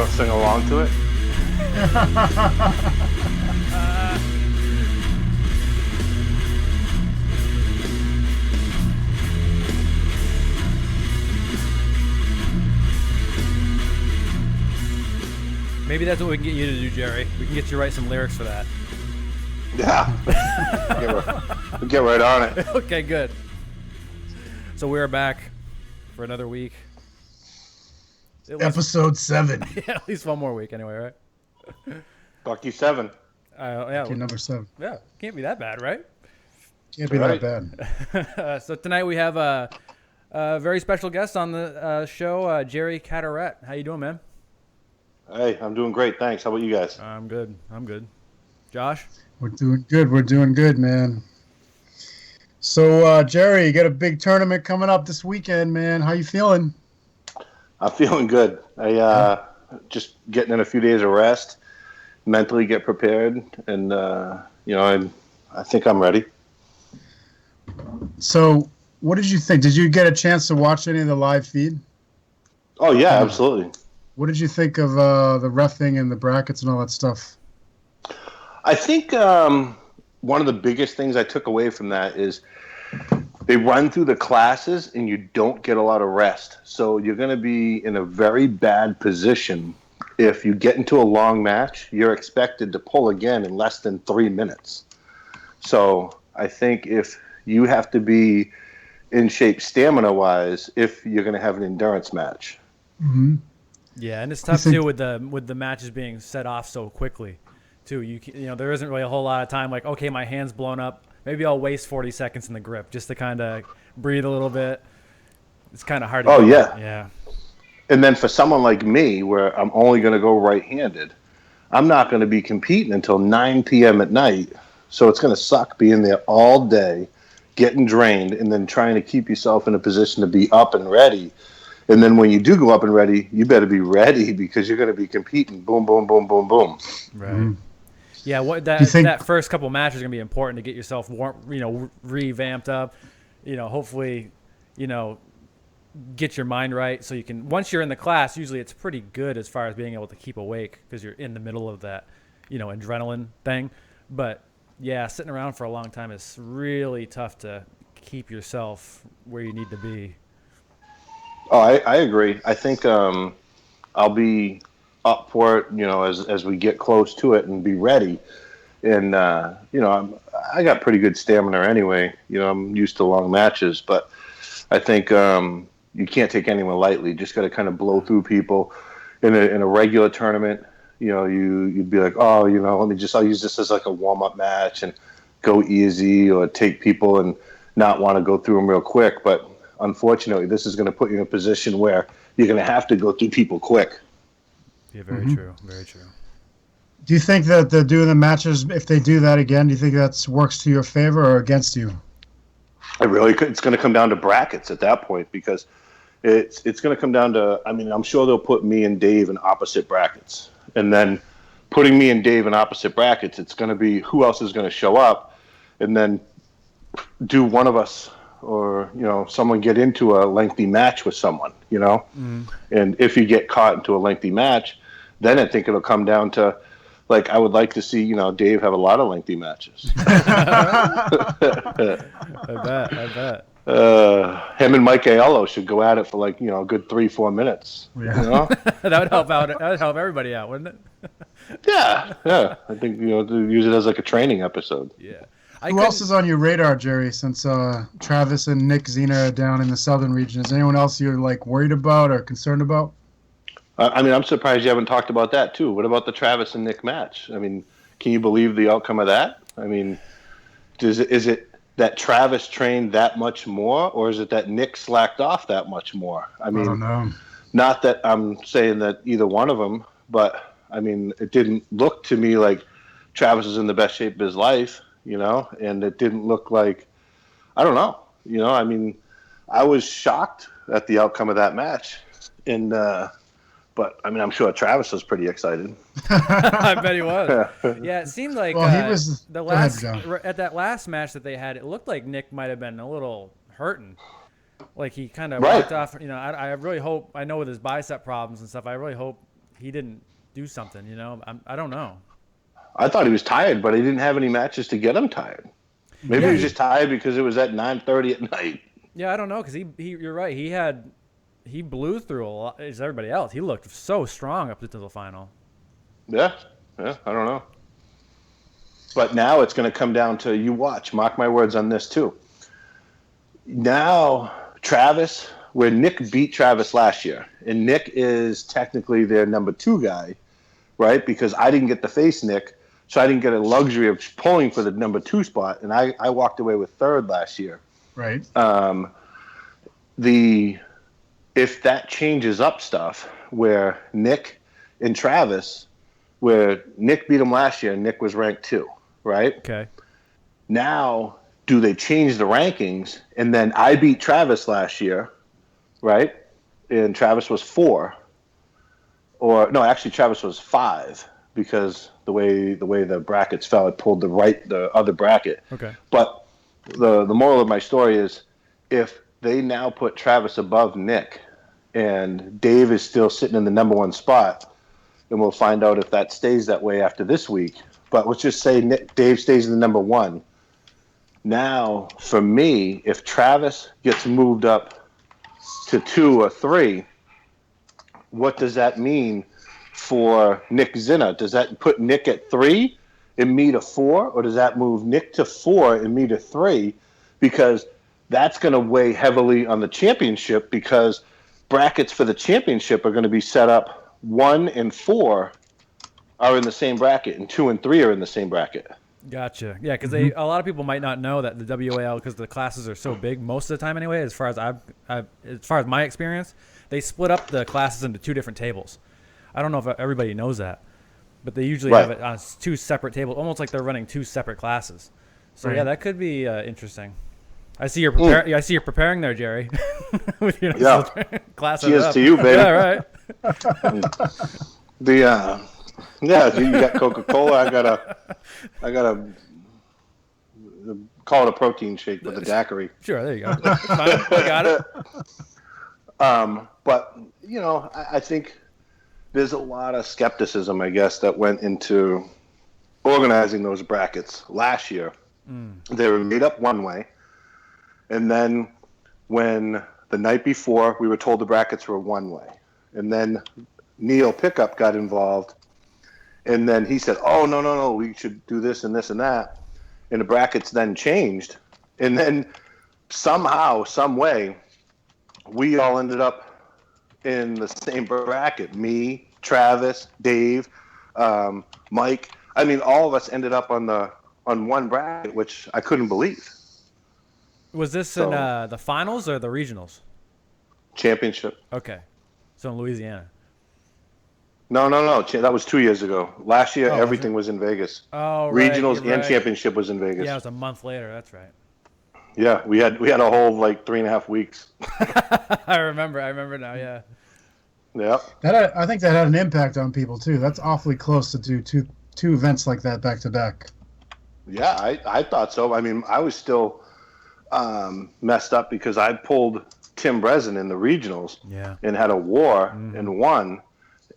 don't sing along to it? Maybe that's what we can get you to do, Jerry. We can get you to write some lyrics for that. Yeah. We'll get right on it. Okay, good. So we're back for another week. Episode 7. Yeah, at least one more week anyway, right? Lucky 7. Yeah. Okay, number 7. Yeah, can't be that bad, right? Can't be Right. that bad. So tonight we have a very special guest on the show, Jerry Cadorette. How you doing, man? Hey, I'm doing great. Thanks. How about you guys? I'm good. Josh? We're doing good, man. So, Jerry, you got a big tournament coming up this weekend, man. How you feeling? I'm feeling good. I just getting in a few days of rest, mentally get prepared, and I think I'm ready. So, what did you think? Did you get a chance to watch any of the live feed? Oh yeah, absolutely. What did you think of the reffing and the brackets and all that stuff? I think one of the biggest things I took away from that is they run through the classes and you don't get a lot of rest. So you're going to be in a very bad position if you get into a long match. You're expected to pull again in less than 3 minutes. So I think if you have to be in shape stamina-wise if you're going to have an endurance match. Mm-hmm. Yeah, and it's tough too with the matches being set off so quickly, too. You know, there isn't really a whole lot of time. Like, okay, my hand's blown up. Maybe I'll waste 40 seconds in the grip just to kind of breathe a little bit. It's kind of hard to. Yeah. And then for someone like me, where I'm only going to go right-handed, I'm not going to be competing until 9 p.m. at night. So it's going to suck being there all day, getting drained, and then trying to keep yourself in a position to be up and ready. And then when you do go up and ready, you better be ready because you're going to be competing. Boom, boom, boom, boom, boom. Right. Mm-hmm. Yeah. That first couple matches are going to be important to get yourself revamped up. Hopefully, get your mind right so you can. Once you're in the class, usually it's pretty good as far as being able to keep awake because you're in the middle of that, adrenaline thing. But yeah, sitting around for a long time is really tough to keep yourself where you need to be. Oh, I agree. I think I'll be up for it, as we get close to it and be ready. And, I got pretty good stamina anyway. I'm used to long matches. But I think you can't take anyone lightly. You just got to kind of blow through people. In a regular tournament, you'd be like, oh, I'll use this as like a warm-up match and go easy or take people and not want to go through them real quick. But unfortunately, this is going to put you in a position where you're going to have to go through people quick. Yeah, very true. Very true. Do you think that they're doing the matches, if they do that again, do you think that works to your favor or against you? It's going to come down to brackets at that point because it's going to come down to, I'm sure they'll put me and Dave in opposite brackets. And then putting me and Dave in opposite brackets, it's going to be who else is going to show up and then do one of us or, someone get into a lengthy match with someone, Mm. And if you get caught into a lengthy match, then I think it'll come down to, like, I would like to see, Dave have a lot of lengthy matches. I bet. Him and Micah Ayello should go at it for a good 3-4 minutes. Yeah. That would help out. That would help everybody out, wouldn't it? Yeah. I think, to use it as like a training episode. Yeah. Who else is on your radar, Jerry, since Travis and Nick Zena are down in the southern region? Is anyone else you're worried about or concerned about? I'm surprised you haven't talked about that too. What about the Travis and Nick match? Can you believe the outcome of that? Is it that Travis trained that much more, or is it that Nick slacked off that much more? I don't know. Not that I'm saying that either one of them, but it didn't look to me like Travis is in the best shape of his life. And it didn't look like, I don't know, I was shocked at the outcome of that match. And, but I'm sure Travis was pretty excited. I bet he was. Yeah, it seemed like he was at that last match that they had, it looked like Nick might have been a little hurting. Like he kind of walked off. I really hope, I know with his bicep problems and stuff, I really hope he didn't do something. I don't know. I thought he was tired, but he didn't have any matches to get him tired. Maybe he was just tired because it was at 9:30 at night. Yeah, I don't know, because you're right. He blew through a lot as everybody else. He looked so strong up to the final. Yeah, I don't know. But now it's going to come down to, you watch, mark my words on this too. Now, Travis, where Nick beat Travis last year, and Nick is technically their number 2 guy, right? Because I didn't get to face Nick, so I didn't get a luxury of pulling for the number 2 spot, and I walked away with 3rd last year. Right. If that changes up stuff, where Nick and Travis, where Nick beat him last year, and Nick was ranked 2, right? Okay. Now, do they change the rankings? And then I beat Travis last year, right? And Travis was 4. Or no, actually Travis was 5, because the way the brackets fell, it pulled the other bracket. Okay. But the moral of my story is, if they now put Travis above Nick, and Dave is still sitting in the number 1 spot, and we'll find out if that stays that way after this week. But let's just say Dave stays in the number 1. Now, for me, if Travis gets moved up to 2 or 3, what does that mean for Nick Zinner? Does that put Nick at 3 and me to 4, or does that move Nick to 4 and me to 3? Because that's going to weigh heavily on the championship, because brackets for the championship are going to be set up 1 and 4 are in the same bracket, and 2 and 3 are in the same bracket. Gotcha. Yeah, because a lot of people might not know that the WAL, because the classes are so big most of the time anyway. As far as my experience, they split up the classes into 2 different tables. I don't know if everybody knows that, but they usually have it on 2 separate tables, almost like they're running 2 separate classes. So yeah, that could be interesting. I see you're I see you're preparing there, Jerry. With class. Cheers to you, baby. Yeah, right. You got Coca-Cola. I gotta call it a protein shake with a daiquiri. Sure, there you go. Fine. I got it. But I think there's a lot of skepticism, I guess, that went into organizing those brackets last year. They were made up one way, and then when the night before we were told the brackets were one way, and then Neil Pickup got involved, and then he said, "Oh no, we should do this and this and that," and the brackets then changed, and then somehow, some way, we all ended up in the same bracket. Me, Travis, Dave, Mike. I mean, all of us ended up on one bracket, which I couldn't believe. Was this in the finals or the regionals? Championship. Okay. So in Louisiana. No. That was 2 years ago. Last year, everything was in Vegas. Oh, right. Regionals and championship was in Vegas. Yeah, it was a month later. That's right. Yeah, we had a whole 3.5 weeks. I remember now. Yeah. Yeah. I think that had an impact on people too. That's awfully close to do two events like that back to back. Yeah, I thought so. I mean, I was still messed up because I pulled Tim Brezen in the regionals and had a war and won,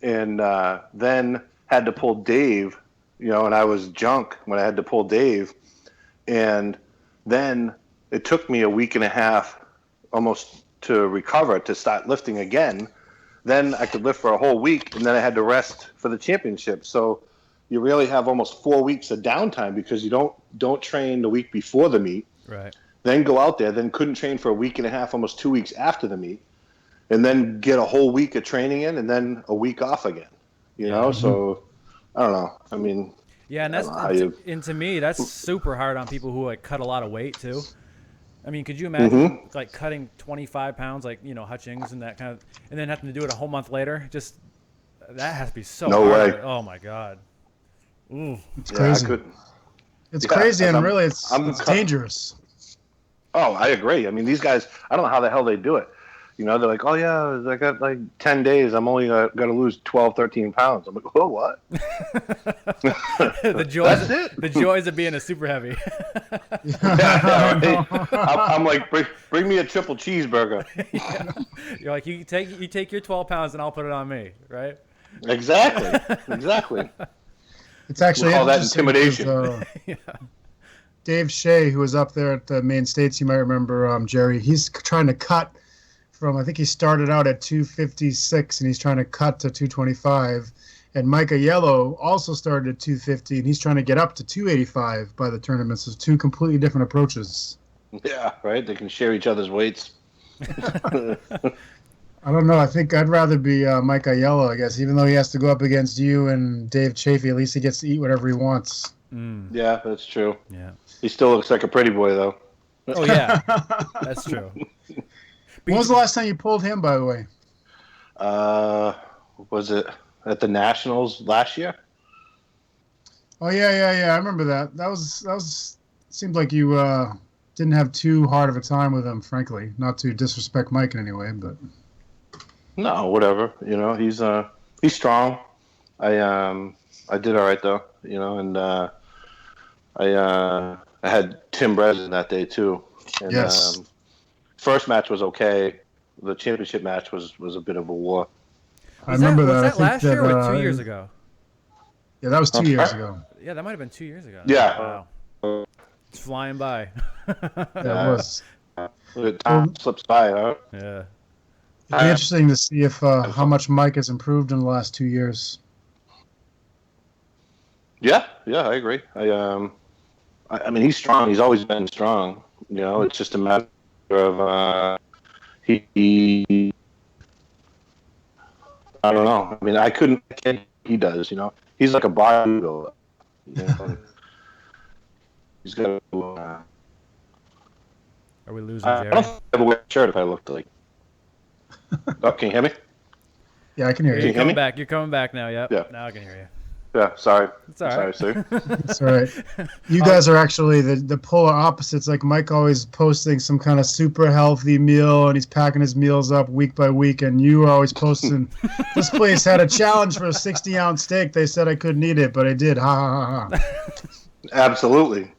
and then had to pull Dave, and I was junk when I had to pull Dave, and then it took me a week and a half almost to recover, to start lifting again. Then I could lift for a whole week, and then I had to rest for the championship. So you really have almost 4 weeks of downtime because you don't train the week before the meet. Right. Then go out there, then couldn't train for a week and a half, almost 2 weeks after the meet, and then get a whole week of training in, and then a week off again. So I don't know. I mean, yeah, and to me, that's super hard on people who cut a lot of weight too. I mean, could you imagine cutting 25 pounds, Hutchings and that kind of, and then having to do it a whole month later? Just that has to be so no hard. way. Oh my God. Ooh. It's crazy. It's crazy, and really, it's dangerous. Oh, I agree. I mean, these guys, I don't know how the hell they do it. They're like, oh, yeah, I got 10 days. I'm only got to lose 12, 13 pounds. I'm like, oh, what? The joys of being a super heavy. Right? I'm like, bring me a triple cheeseburger. Yeah. You're like, you take your 12 pounds and I'll put it on me, right? Exactly. It's actually we'll call that interesting intimidation. Yeah. Dave Shea, who was up there at the main states, you might remember, Jerry, he's trying to cut from, I think he started out at 256 and he's trying to cut to 225. And Micah Ayello also started at 250 and he's trying to get up to 285 by the tournament. So two completely different approaches. Yeah, right. They can share each other's weights. I don't know. I think I'd rather be Micah Ayello, I guess. Even though he has to go up against you and Dave Chafee, at least he gets to eat whatever he wants. Yeah, that's true. Yeah. He still looks like a pretty boy, though. Oh, yeah. That's true. When was the last time you pulled him, by the way? Was it at the Nationals last year? Oh, yeah. I remember that. That was seemed like you didn't have too hard of a time with him, frankly. Not to disrespect Mike in any way, but... No, whatever. He's strong. I did all right, though, and I had Tim Breslin that day, too. And, yes. First match was okay. The championship match was a bit of a war. I remember that. Was that last year or 2 years ago? Yeah, that was 2 years ago. Yeah, that might have been 2 years ago. Yeah. Wow. It's flying by. Yeah, it was. Time slips by, huh? Yeah. It'd be interesting to see if how much Mike has improved in the last 2 years. Yeah, I agree. I mean, he's strong. He's always been strong. It's just a matter of he. I don't know. I mean, I couldn't. He does. He's like a bodybuilder. He's got. Are we losing I Jerry? don't think I would wear a shirt if I looked like. Oh, can you hear me? Yeah, I can hear you. You're coming back. You're coming back now. Yep. Yeah. Now I can hear you. Yeah, sorry. It's all right. Sorry, Sue. That's all right. You guys are actually the polar opposites. Like Mike always posting some kind of super healthy meal, and he's packing his meals up week by week. And you are always posting, this place had a challenge for a 60-ounce steak. They said I couldn't eat it, but I did. Ha, ha, ha, ha. Absolutely.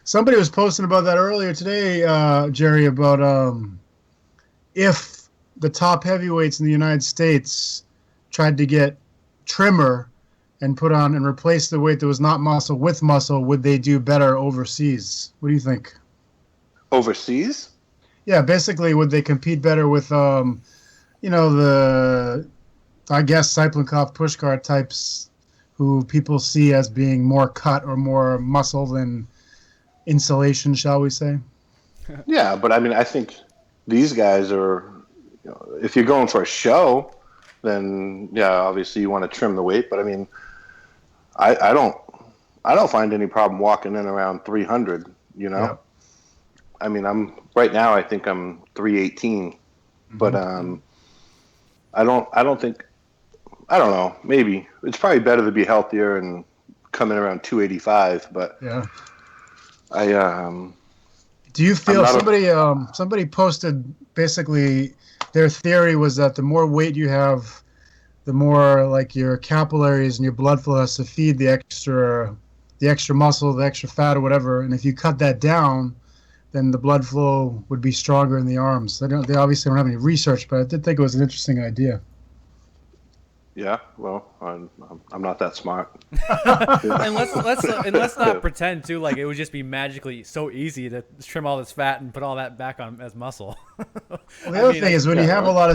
Somebody was posting about that earlier today, Jerry, about if the top heavyweights in the United States tried to get trimmer and put on and replace the weight that was not muscle with muscle, would they do better overseas? What do you think? Overseas? Yeah, basically, would they compete better with, I guess, Cyplenkov pushcart types who people see as being more cut or more muscle than insulation, shall we say? Yeah, but I mean, I think these guys are, if you're going for a show, then yeah, obviously you want to trim the weight. But I mean, I don't find any problem walking in around 300. Yeah. I mean, I think I'm 318, but I don't know. Maybe it's probably better to be healthier and come in around 285. But yeah, do you feel somebody posted basically their theory was that the more weight you have, the more like your capillaries and your blood flow has to feed the extra muscle, the extra fat or whatever. And if you cut that down, then the blood flow would be stronger in the arms. They obviously don't have any research, but I did think it was an interesting idea. Yeah, well, I'm not that smart. And let's not pretend too like it would just be magically so easy to trim all this fat and put all that back on as muscle. Well, the other thing is when you have a lot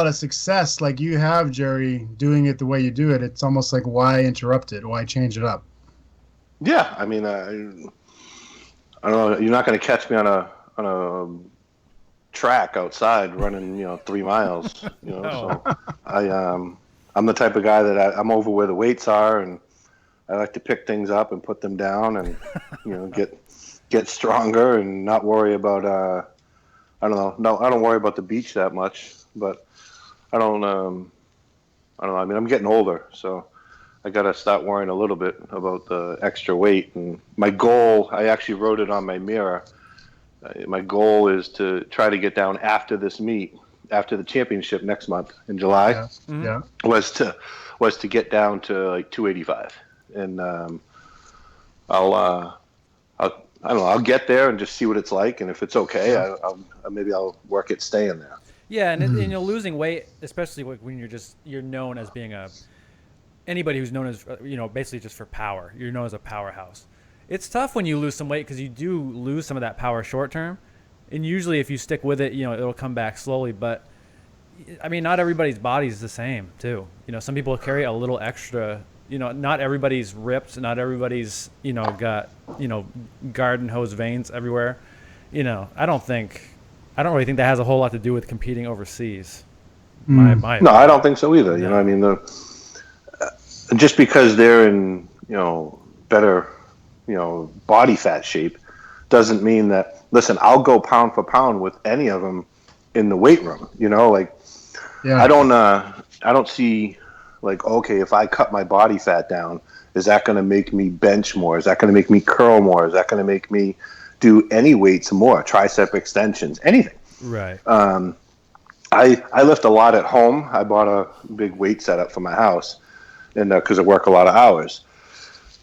of success like you have, Jerry, doing it the way you do it, it's almost like why interrupt it? Why change it up? Yeah, I mean, I don't know. You're not going to catch me on a track outside running, 3 miles. No. So I'm the type of guy that I'm over where the weights are, and I like to pick things up and put them down, and get stronger and not worry about. I don't know. No, I don't worry about the beach that much, but I don't. I don't know. I mean, I'm getting older, so I got to start worrying a little bit about the extra weight. And my goal, I actually wrote it on my mirror. My goal is to try to get down after this meet. After the championship next month in July, was to get down to like 285, and I don't know. I'll get there and just see what it's like, and if it's okay, maybe I'll work at staying there. Yeah, and losing weight, especially when you're known as being anybody who's known as basically just for power. You're known as a powerhouse. It's tough when you lose some weight because you do lose some of that power short term, and usually if you stick with it, it'll come back slowly. But I mean, not everybody's body is the same too. Some people carry a little extra. Not everybody's ripped. Not everybody's got garden hose veins everywhere. I don't really think that has a whole lot to do with competing overseas. No, I don't think so either. I mean, just because they're in better body fat shape doesn't mean that. Listen, I'll go pound for pound with any of them in the weight room. I don't see okay, if I cut my body fat down, is that going to make me bench more? Is that going to make me curl more? Is that going to make me do any weights more, tricep extensions, anything? Right. I lift a lot at home. I bought a big weight setup for my house, and because I work a lot of hours,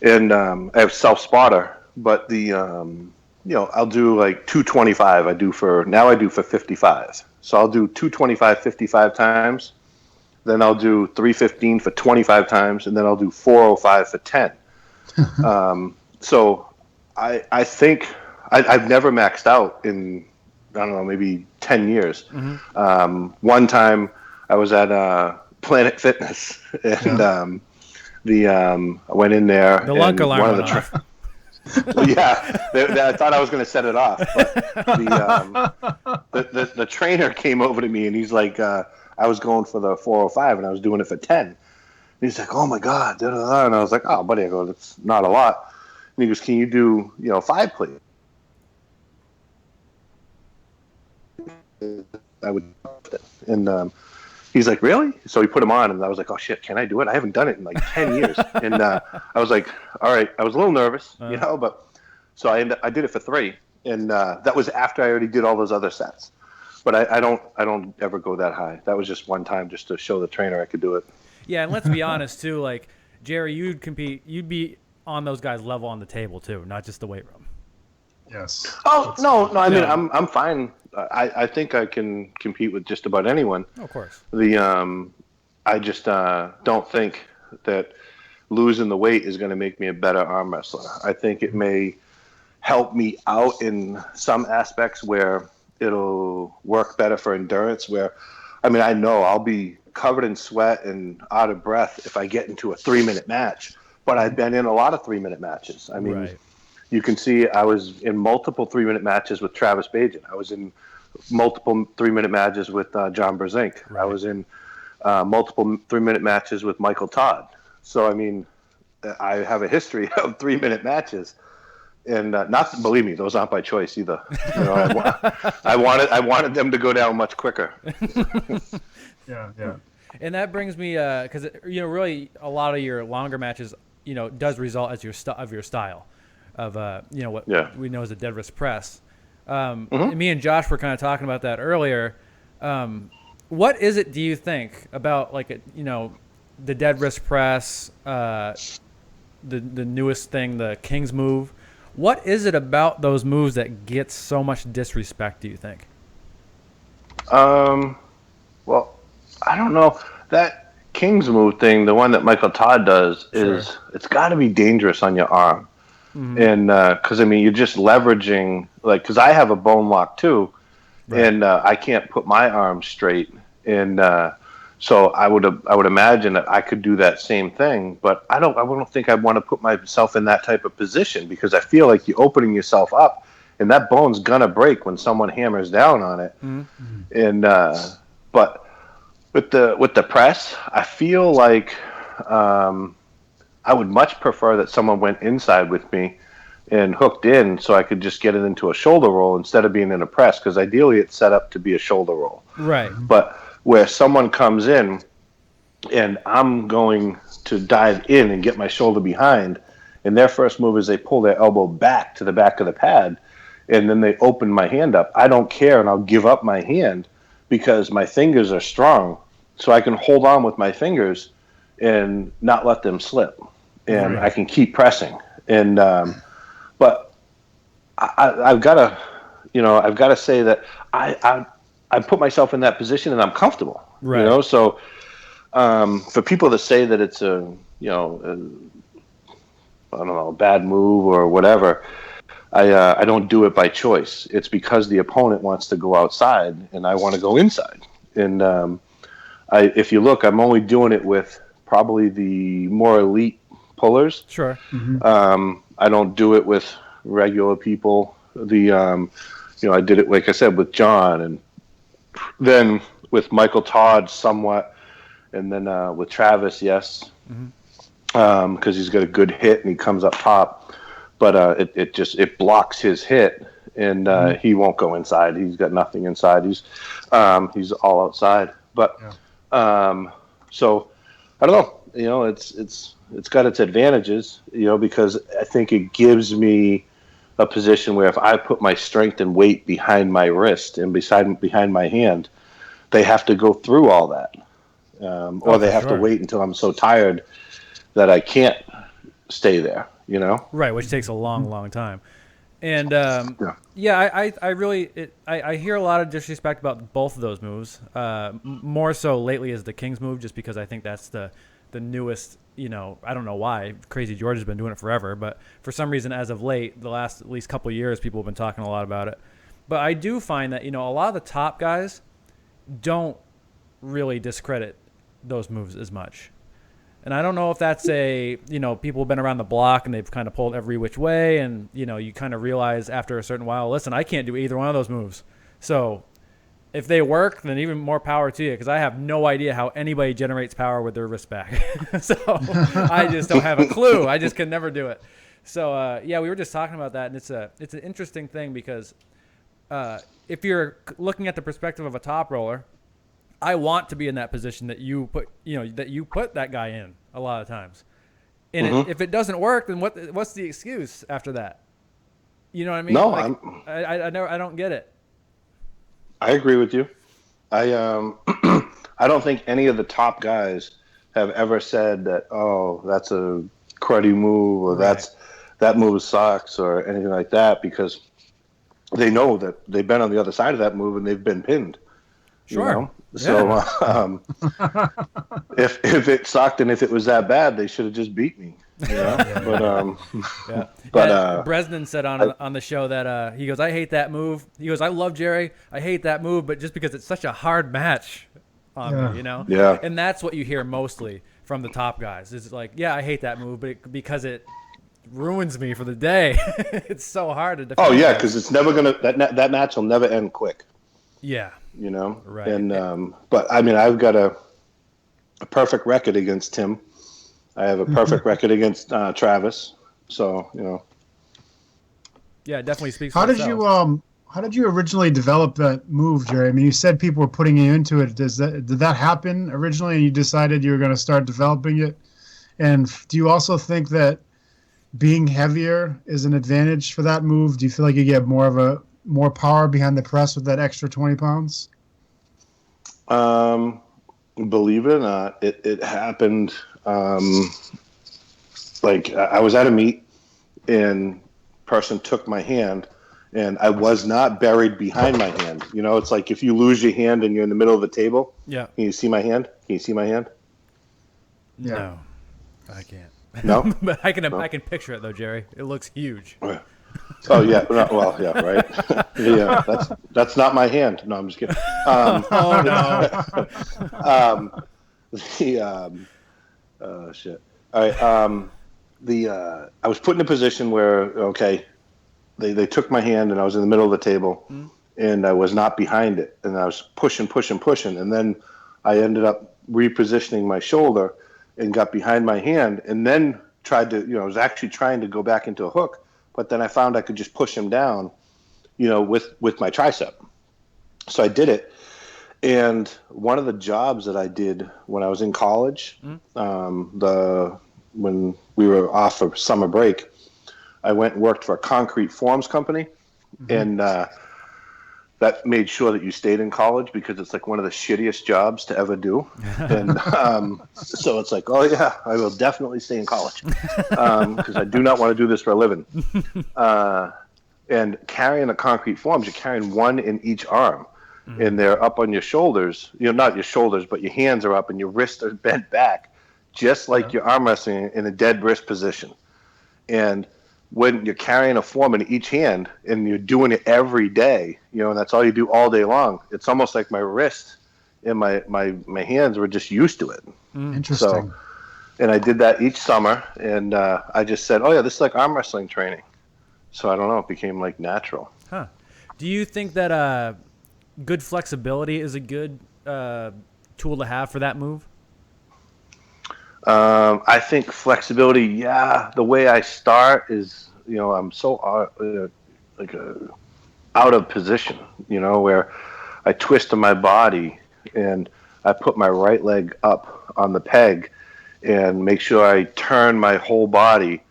and I have self-spotter. But I'll do 225. I do for 55. So I'll do 225 55 times. Then I'll do 315 for 25 times, and then I'll do 405 for 10. So I think I've never maxed out in, I don't know, maybe 10 years. Mm-hmm. One time I was at Planet Fitness, and I went in there. The lunk alarm went off. I thought I was going to set it off. But the trainer came over to me, and he's like, I was going for the 405, and I was doing it for 10. And he's like, "Oh my God!" Da, da, da. And I was like, "Oh, buddy," I go, "That's not a lot." And he goes, "Can you do 5 please?" I would, and he's like, "Really?" So he put him on, and I was like, "Oh shit, can I do it? I haven't done it in 10 years." And I was like, "All right." I was a little nervous, but so I did it for 3, and that was after I already did all those other sets. But I don't ever go that high. That was just one time, just to show the trainer I could do it. Yeah, and let's be honest too. Jerry, you'd be on those guys' level on the table too, not just the weight room. Yes. Oh no! I mean, I'm fine. I think I can compete with just about anyone. Oh, of course. I just don't think that losing the weight is going to make me a better arm wrestler. I think it may help me out in some aspects where it'll work better for endurance. Where, I mean, I know I'll be covered in sweat and out of breath if I get into a 3-minute match. But I've been in a lot of 3-minute matches. I mean. Right. You can see I was in multiple 3-minute matches with Travis Bajan. I was in multiple 3-minute matches with John Brzenk. Right. I was in multiple 3-minute matches with Michael Todd. So, I mean, I have a history of 3-minute matches. And not believe me, those aren't by choice either. I wanted them to go down much quicker. Yeah. And that brings me, because really a lot of your longer matches, does result as of your style. Of what we know as a dead wrist press. And me and Josh were kind of talking about that earlier. What is it, do you think, about the dead wrist press, the newest thing, the King's move? What is it about those moves that gets so much disrespect, do you think? Well, I don't know. That King's move thing, the one that Michael Todd does, it's got to be dangerous on your arm. Mm-hmm. And because you're just leveraging, because I have a bone lock too, right. And I can't put my arm straight, and so I would imagine that I could do that same thing, but I don't think I want to put myself in that type of position, because I feel like you're opening yourself up, and that bone's gonna break when someone hammers down on it. Mm-hmm. And but with the press, I feel like. I would much prefer that someone went inside with me and hooked in, so I could just get it into a shoulder roll instead of being in a press, because ideally it's set up to be a shoulder roll. Right. But where someone comes in and I'm going to dive in and get my shoulder behind, and their first move is they pull their elbow back to the back of the pad, and then they open my hand up. I don't care, and I'll give up my hand because my fingers are strong, so I can hold on with my fingers and not let them slip, and right. I can keep pressing. And but I've got to say that I put myself in that position and I'm comfortable. Right. You know, so for people to say that it's a I don't know, a bad move or whatever, I don't do it by choice. It's because the opponent wants to go outside and I want to go inside. And if you look, I'm only doing it with probably the more elite pullers. Sure. I don't do it with regular people. I did it, like I said, with John, and then with Michael Todd somewhat, and then with Travis, yes, because he's got a good hit and he comes up top, but it blocks his hit, and he won't go inside. He's got nothing inside. He's all outside. But so I don't know. You know, it's got its advantages. You know, because I think it gives me a position where if I put my strength and weight behind my wrist and behind my hand, they have to go through all that, or they have to wait until I'm so tired that I can't stay there. You know, right, which takes a long time. And I really I hear a lot of disrespect about both of those moves. More so lately is the King's move, just because I think that's the newest. You know, I don't know why. Crazy George has been doing it forever, but for some reason, as of late, the last at least couple of years, people have been talking a lot about it. But I do find that, you know, a lot of the top guys don't really discredit those moves as much. And I don't know if that's people have been around the block and they've kind of pulled every which way, and, you know, you kind of realize after a certain while, listen, I can't do either one of those moves. So if they work, then even more power to you, because I have no idea how anybody generates power with their wrist back. So I just don't have a clue. I just can never do it. So, we were just talking about that, and it's an interesting thing because if you're looking at the perspective of a top roller, I want to be in that position that you put that guy in a lot of times. And if it doesn't work, then what's the excuse after that? You know what I mean? No, I don't get it. I agree with you. I don't think any of the top guys have ever said that, oh, that's a cruddy move, or that move sucks, or anything like that, because they know that they've been on the other side of that move and they've been pinned. Sure. You know? So if it sucked and if it was that bad, they should have just beat me. You know? But Bresnan said on the show that he goes, I hate that move. He goes, I love Jerry. I hate that move, but just because it's such a hard match on me, you know? Yeah. And that's what you hear mostly from the top guys. It's like, yeah, I hate that move, but because it ruins me for the day. It's so hard to defend. Oh yeah, because it's never gonna that match will never end quick. Yeah. You know? Right. And but I mean, I've got a perfect record against Tim. I have a perfect record against Travis. So, you know. Yeah, it definitely speaks for itself. How did you originally develop that move, Jerry? I mean, you said people were putting you into it. Did that happen originally and you decided you were going to start developing it? And do you also think that being heavier is an advantage for that move? Do you feel like you get more power behind the press with that extra 20 pounds? Believe it or not, it happened. Like I was at a meet and person took my hand and I was not buried behind my hand. You know, it's like if you lose your hand and you're in the middle of the table. Yeah. Can you see my hand? Can you see my hand? Yeah. No, I can't. No? But I can picture it though, Jerry. It looks huge. Oh yeah, well yeah, right. Yeah, that's not my hand. No, I'm just kidding. Oh no. Shit. All right. I was put in a position where they took my hand and I was in the middle of the table, and I was not behind it, and I was pushing, and then I ended up repositioning my shoulder and got behind my hand, and then tried to, I was actually trying to go back into a hook. But then I found I could just push him down, with my tricep. So I did it. And one of the jobs that I did when I was in college, when we were off for summer break, I went and worked for a concrete forms company. And that made sure that you stayed in college because it's like one of the shittiest jobs to ever do. And so it's like, oh yeah, I will definitely stay in college because I do not want to do this for a living. And carrying the concrete forms, you're carrying one in each arm. and they're up on your shoulders, not your shoulders, but your hands are up and your wrists are bent back, just like you're arm wrestling in a dead wrist position. And when you're carrying a form in each hand and you're doing it every day, and that's all you do all day long, it's almost like my wrist and my hands were just used to it. Interesting. So, and I did that each summer, and I just said, oh yeah, this is like arm wrestling training. So I don't know, it became like natural. Huh. Do you think that good flexibility is a good tool to have for that move? I think flexibility, yeah. The way I start is, I'm so out of position, where I twist my body and I put my right leg up on the peg and make sure I turn my whole body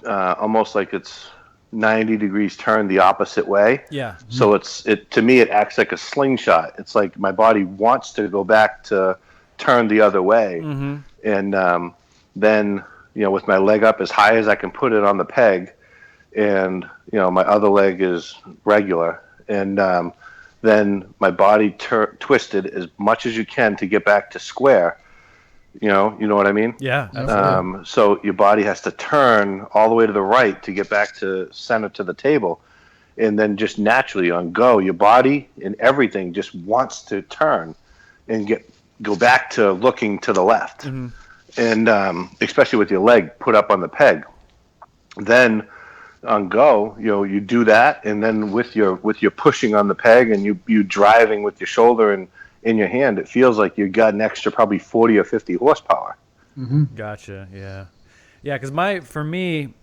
almost like it's 90 degrees turned the opposite way. Yeah. So to me, it acts like a slingshot. It's like my body wants to go back to turn the other way. Mm-hmm. And then, with my leg up as high as I can put it on the peg, and, my other leg is regular. And then my body twisted as much as you can to get back to square. You know what I mean? Yeah, absolutely. So your body has to turn all the way to the right to get back to center to the table. And then just naturally on go, your body and everything just wants to turn and go back to looking to the left. Mm-hmm. And especially with your leg put up on the peg. Then on go, you do that, and then with your pushing on the peg and you driving with your shoulder and in your hand, it feels like you got an extra probably 40 or 50 horsepower. Mm-hmm. Gotcha. Yeah. Because for me,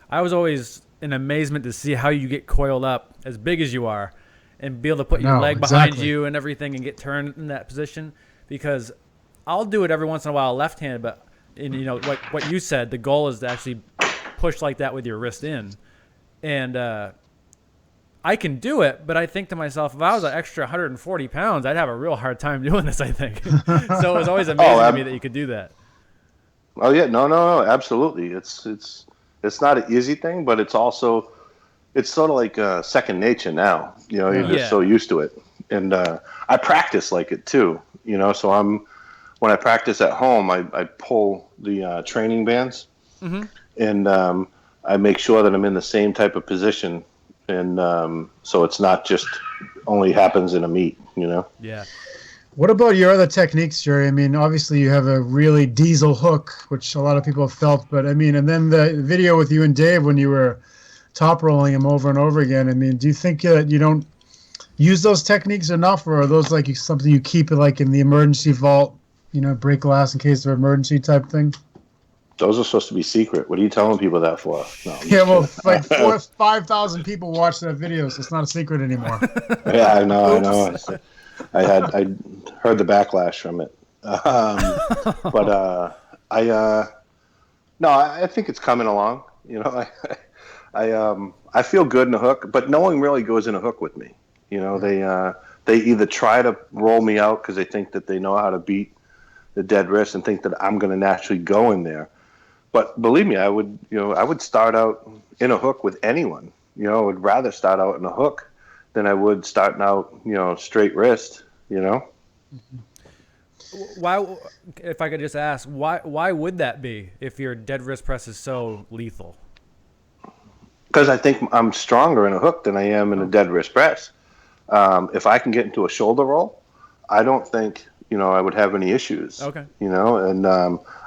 I was always in amazement to see how you get coiled up as big as you are and be able to put your leg behind you and everything and get turned in that position. Because I'll do it every once in a while left-handed, but what you said, the goal is to actually push like that with your wrist in. And I can do it, but I think to myself, if I was an extra 140 pounds, I'd have a real hard time doing this, I think. So it was always amazing to me that you could do that. Oh, yeah. No, absolutely. It's not an easy thing, but it's sort of like second nature now. You're just so used to it. And I practice like it too, so when I practice at home, I pull the training bands, mm-hmm. and I make sure that I'm in the same type of position. And so it's not just only happens in a meet, Yeah. What about your other techniques, Jerry? I mean, obviously you have a really diesel hook, which a lot of people have felt, but and then the video with you and Dave when you were top rolling him over and over again. I mean, do you think that you don't use those techniques enough, or are those like something you keep like in the emergency vault, break glass in case of emergency type thing? Those are supposed to be secret. What are you telling people that for? No, yeah, well, like 5,000 people watched that video, so it's not a secret anymore. Yeah, I know. I heard the backlash from it, but I think it's coming along. I feel good in a hook, but no one really goes in a hook with me. They either try to roll me out because they think that they know how to beat the dead wrist and think that I'm going to naturally go in there. But believe me, I would start out in a hook with anyone. I would rather start out in a hook than I would starting out, straight wrist. Why, if I could just ask, why would that be if your dead wrist press is so lethal? Because I think I'm stronger in a hook than I am in a dead wrist press. If I can get into a shoulder roll, I don't think I would have any issues. Okay. And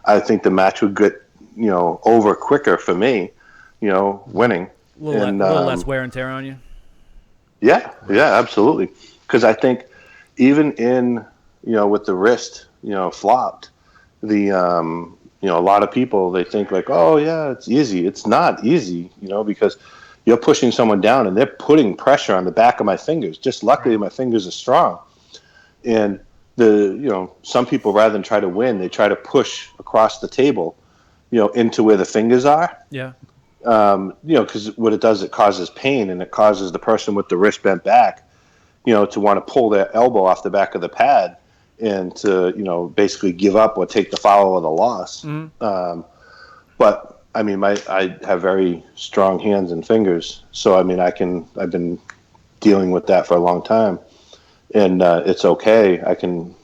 I think the match would get over quicker for me. Winning. A little less wear and tear on you. Yeah, absolutely. Because I think even in with the wrist flopped, the a lot of people, they think like, oh yeah, it's easy. It's not easy, because you're pushing someone down and they're putting pressure on the back of my fingers. Just luckily my fingers are strong. And some people, rather than try to win, they try to push across the table, into where the fingers are. Yeah. Because what it does, it causes pain, and it causes the person with the wrist bent back, to want to pull their elbow off the back of the pad and to, basically give up or take the foul or the loss. Mm-hmm. But I mean, I have very strong hands and fingers. So, I mean, I've been dealing with that for a long time. and it's okay. I can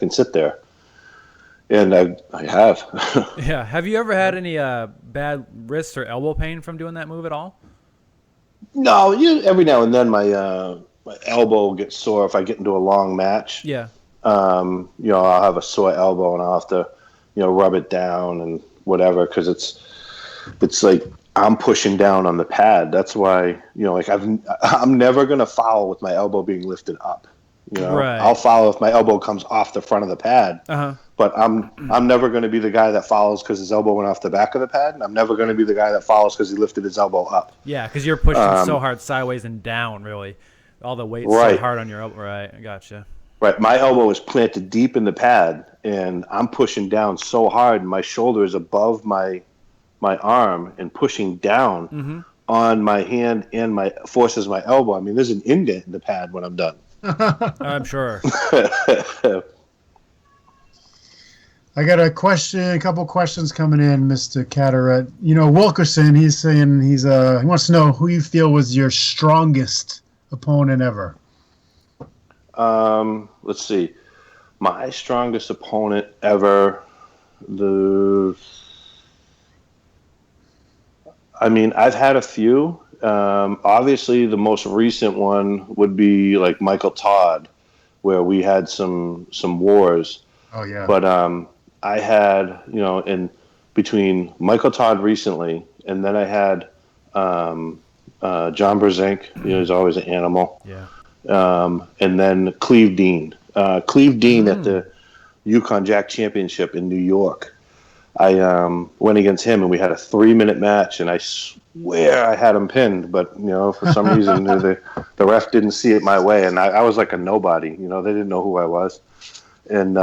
sit there, and I have. Yeah. Have you ever had any bad wrist or elbow pain from doing that move at all? No, every now and then my elbow gets sore if I get into a long match. Yeah. I'll have a sore elbow and I'll have to, rub it down and whatever, because it's like I'm pushing down on the pad. That's why, like I'm never gonna foul with my elbow being lifted up. Right. I'll foul if my elbow comes off the front of the pad. Uh-huh. But I'm never going to be the guy that fouls because his elbow went off the back of the pad. And I'm never going to be the guy that fouls because he lifted his elbow up. Yeah, because you're pushing so hard sideways and down, really. All the weight's so hard on your elbow. Right, I gotcha. Right, my elbow is planted deep in the pad, and I'm pushing down so hard, and my shoulder is above my arm and pushing down on my hand and forces my elbow. I mean, there's an indent in the pad when I'm done. I'm sure. I got a couple questions coming in, Mr. Cadorette. Wilkerson, he's saying he wants to know who you feel was your strongest opponent ever. Let's see. My strongest opponent ever, I've had a few. Obviously, the most recent one would be like Michael Todd, where we had some wars. Oh, yeah. But I had, in between Michael Todd recently, and then I had John Brzenk. He's always an animal. Yeah. And then Cleve Dean. Cleve Dean at the Yukon Jack Championship in New York. I went against him, and we had a 3-minute match, and I swear I had him pinned, but for some reason the ref didn't see it my way, and I was like a nobody. They didn't know who I was. And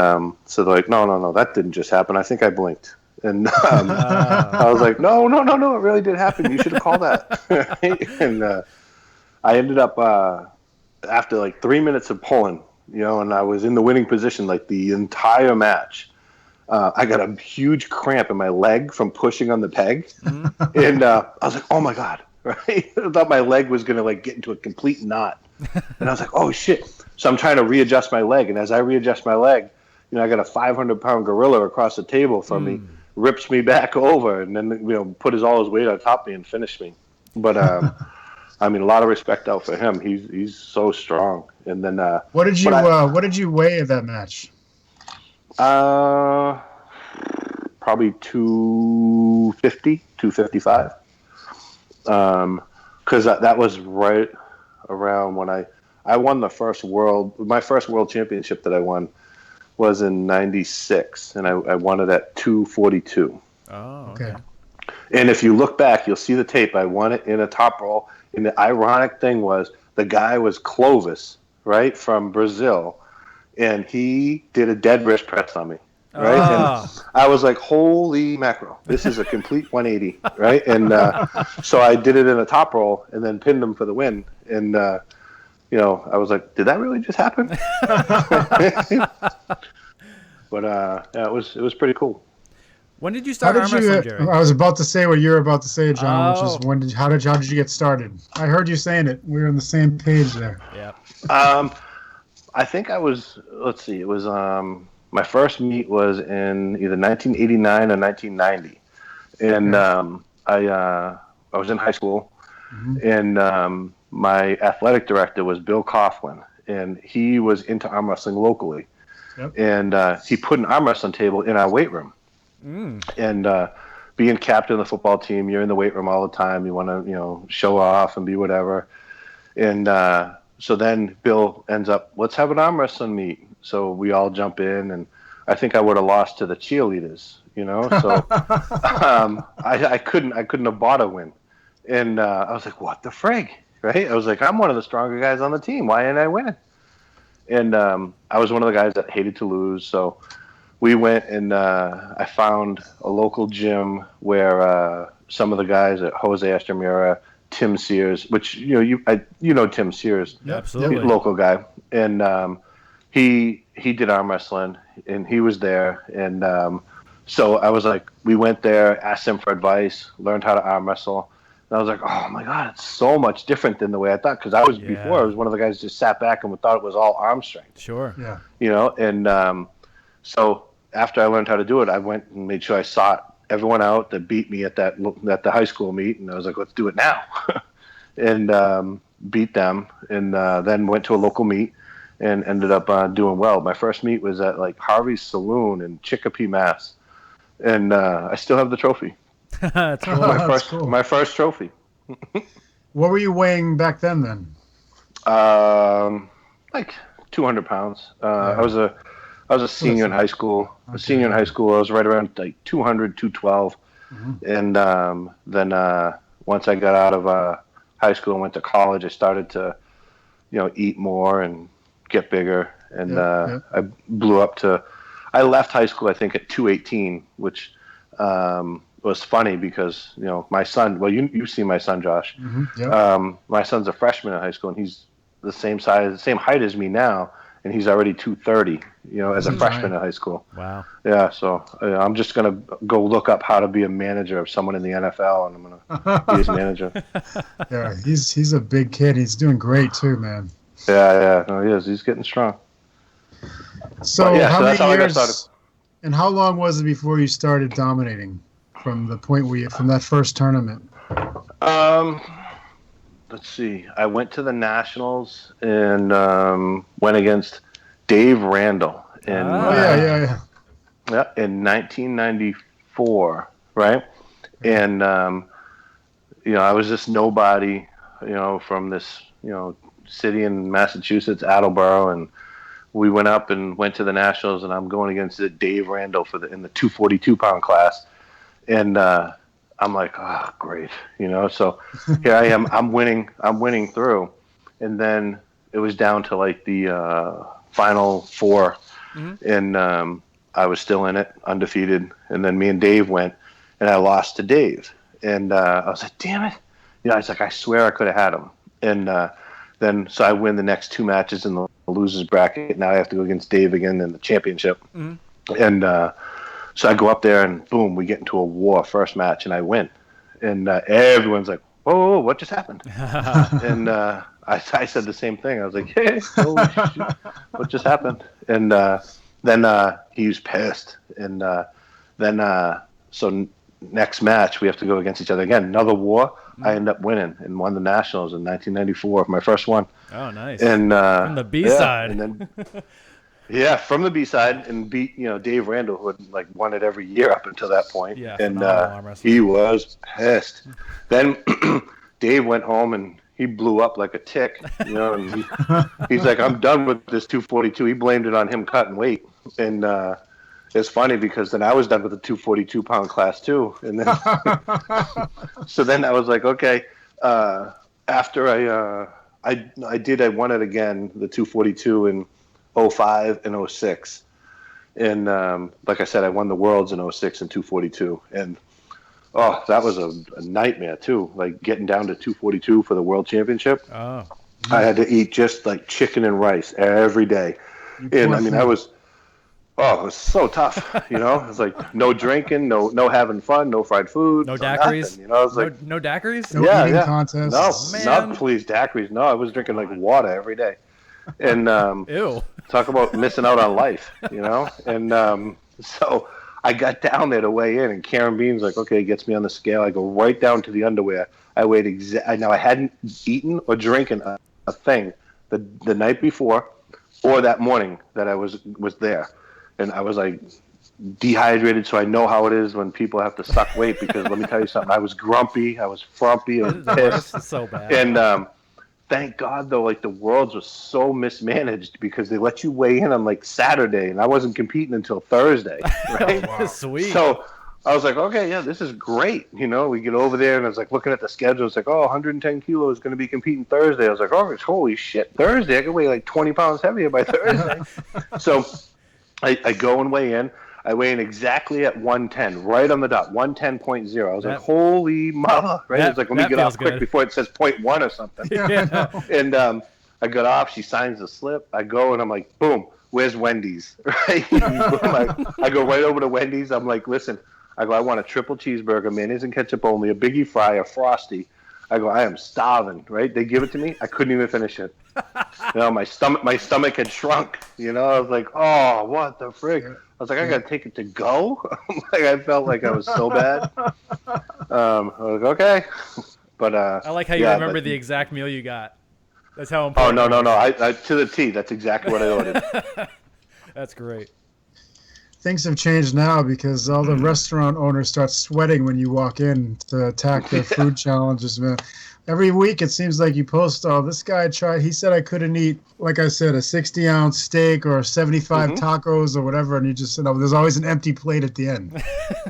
so they're like, no, that didn't just happen. I think I blinked. And I was like, no, it really did happen. You should have called that. And I ended up, after like 3 minutes of pulling, and I was in the winning position like the entire match. I got a huge cramp in my leg from pushing on the peg. And I was like, oh, my God. Right? I thought my leg was going to like get into a complete knot. And I was like, oh, shit. So I'm trying to readjust my leg, and as I readjust my leg, I got a 500-pound gorilla across the table from me, rips me back over, and then put all his weight on top of me and finished me. But a lot of respect out for him. He's so strong. And then what did you weigh at that match? Probably 250, 255. Because that was right around when I won my first world championship that I won was in '96, and I won it at 242. Oh, okay. And if you look back, you'll see the tape. I won it in a top roll. And the ironic thing was the guy was Clovis, right, from Brazil, and he did a dead wrist press on me. Right, and I was like, "Holy mackerel! This is a complete 180." Right, and so I did it in a top roll and then pinned him for the win. And I was like, "Did that really just happen?" But it was pretty cool. When did you start arm wrestling, Jerry? I was about to say what you're about to say, John, which is how did you get started? I heard you saying it. We were on the same page there. Yeah. I think I was. Let's see. It was my first meet was in either 1989 or 1990, and I was in high school, and my athletic director was Bill Coughlin, and he was into arm wrestling locally, and he put an arm wrestling table in our weight room, and being captain of the football team, you're in the weight room all the time. You want to show off and be whatever, and so then Bill ends up, let's have an arm wrestling meet. So we all jump in, and I think I would have lost to the cheerleaders, So I couldn't have bought a win, and I was like, what the frig, right? I was like, I'm one of the stronger guys on the team. Why didn't I win? And I was one of the guys that hated to lose. So we went and I found a local gym where some of the guys at Jose Estremera, Tim Sears, which Tim Sears, absolutely, local guy, and he did arm wrestling, and he was there, and so I was like, we went there, asked him for advice, learned how to arm wrestle, And I was like, oh my God, it's so much different than the way I thought. Because before I was one of the guys who just sat back and thought it was all arm strength. Sure. Yeah. You know, and so after I learned how to do it, I went and made sure I sought everyone out that beat me at the high school meet, and I was like, let's do it now, and beat them, and then went to a local meet and ended up doing well. My first meet was at like Harvey's Saloon in Chicopee, Mass, and I still have the trophy. That's cool. My first trophy. What were you weighing back then? Like 200 pounds. I was a senior in high school. Okay. A senior in high school. I was right around like 200, 212. And then once I got out of high school and went to college, I started to, eat more and get bigger. And I blew up to. I left high school, I think, at 218, which was funny because my son. Well, you've seen my son, Josh. My son's a freshman in high school, and he's the same height as me now, and he's already 230. As a freshman in high school. Wow. Yeah, so I'm just gonna go look up how to be a manager of someone in the NFL, and I'm gonna be his manager. Yeah, he's a big kid. He's doing great too, man. Yeah, no, he is. He's getting strong. So that's many how I got years? started. And how long was it before you started dominating? From the point from that first tournament? Let's see. I went to the Nationals and went against Dave Randall in Yeah, in 1994, right? And I was just nobody, from this city in Massachusetts, Attleboro, and we went up and went to the Nationals, and I'm going against Dave Randall in the 242-pound class. And I'm like, oh, great, So here I am. I'm winning through, and then it was down to like the final four, and I was still in it, undefeated. And then me and Dave went, and I lost to Dave, and I was like, damn it, I was like, I swear I could have had him. And then so I win the next two matches in the losers bracket. Now I have to go against Dave again in the championship, and. So I go up there and boom, we get into a war first match and I win. And everyone's like, whoa, what just happened? And I said the same thing. I was like, hey, holy shit, what just happened? And then he was pissed. And so next match we have to go against each other again. Another war. I end up winning and won the Nationals in 1994, my first one. Oh, nice. And from the B side. And then yeah, from the B side, and beat Dave Randall, who had like won it every year up until that point. Yeah, and he was pissed. Then Dave went home and he blew up like a tick. And he's like, "I'm done with this 242." He blamed it on him cutting weight, and it's funny because then I was done with the 242-pound class too. And then so then I was like, okay. After I won it again, the 242 and 05 and 06, and like I said, I won the worlds in 06 and 242, and that was a nightmare too, like getting down to 242 for the world championship. I had to eat just like chicken and rice every day, and I mean it was so tough. It was like no drinking, no having fun, no fried food, no daiquiris. Nothing, I was like no daiquiris. No eating contests. No, please daiquiris. No, I was drinking like water every day. And ew. Talk about missing out on life, And so I got down there to weigh in, and Karen Bean's like, okay, gets me on the scale. I go right down to the underwear. I weighed Now I hadn't eaten or drinking a thing the night before or that morning that I was there, and I was like dehydrated. So I know how it is when people have to suck weight, because let me tell you something. I was grumpy. I was frumpy. I was pissed. That's so bad. And thank God, though, like the Worlds was so mismanaged because they let you weigh in on like Saturday, and I wasn't competing until Thursday. Right? Wow. Sweet. So I was like, okay, yeah, this is great. We get over there, and I was like looking at the schedule. It's like, 110 kilos is going to be competing Thursday. I was like, oh, holy shit, Thursday! I can weigh like 20 pounds heavier by Thursday. So I go and weigh in. I weigh in exactly at 110, right on the dot, 110.0. I was like, holy mother, right? It's like, let me get off quick before it says 0.1 or something. Yeah. And I got off, she signs the slip, I go, and I'm like, boom, where's Wendy's? Right? Boom, I go right over to Wendy's. I'm like, listen, I want a triple cheeseburger, mayonnaise and ketchup only, a Biggie fry, a Frosty, I go, I am starving, right? They give it to me. I couldn't even finish it. My stomach had shrunk. I was like, oh, what the frig? I was like, I got to take it to go. Like, I felt like I was so bad. I was like, okay. But I like how you remember the exact meal you got. That's how important. Oh, no. I to the T. That's exactly what I ordered. That's great. Things have changed now because all the restaurant owners start sweating when you walk in to attack their food challenges, man. Every week it seems like you post, oh, this guy tried, he said I couldn't eat, like I said, a 60-ounce steak or 75 tacos or whatever, and you just said, oh, there's always an empty plate at the end.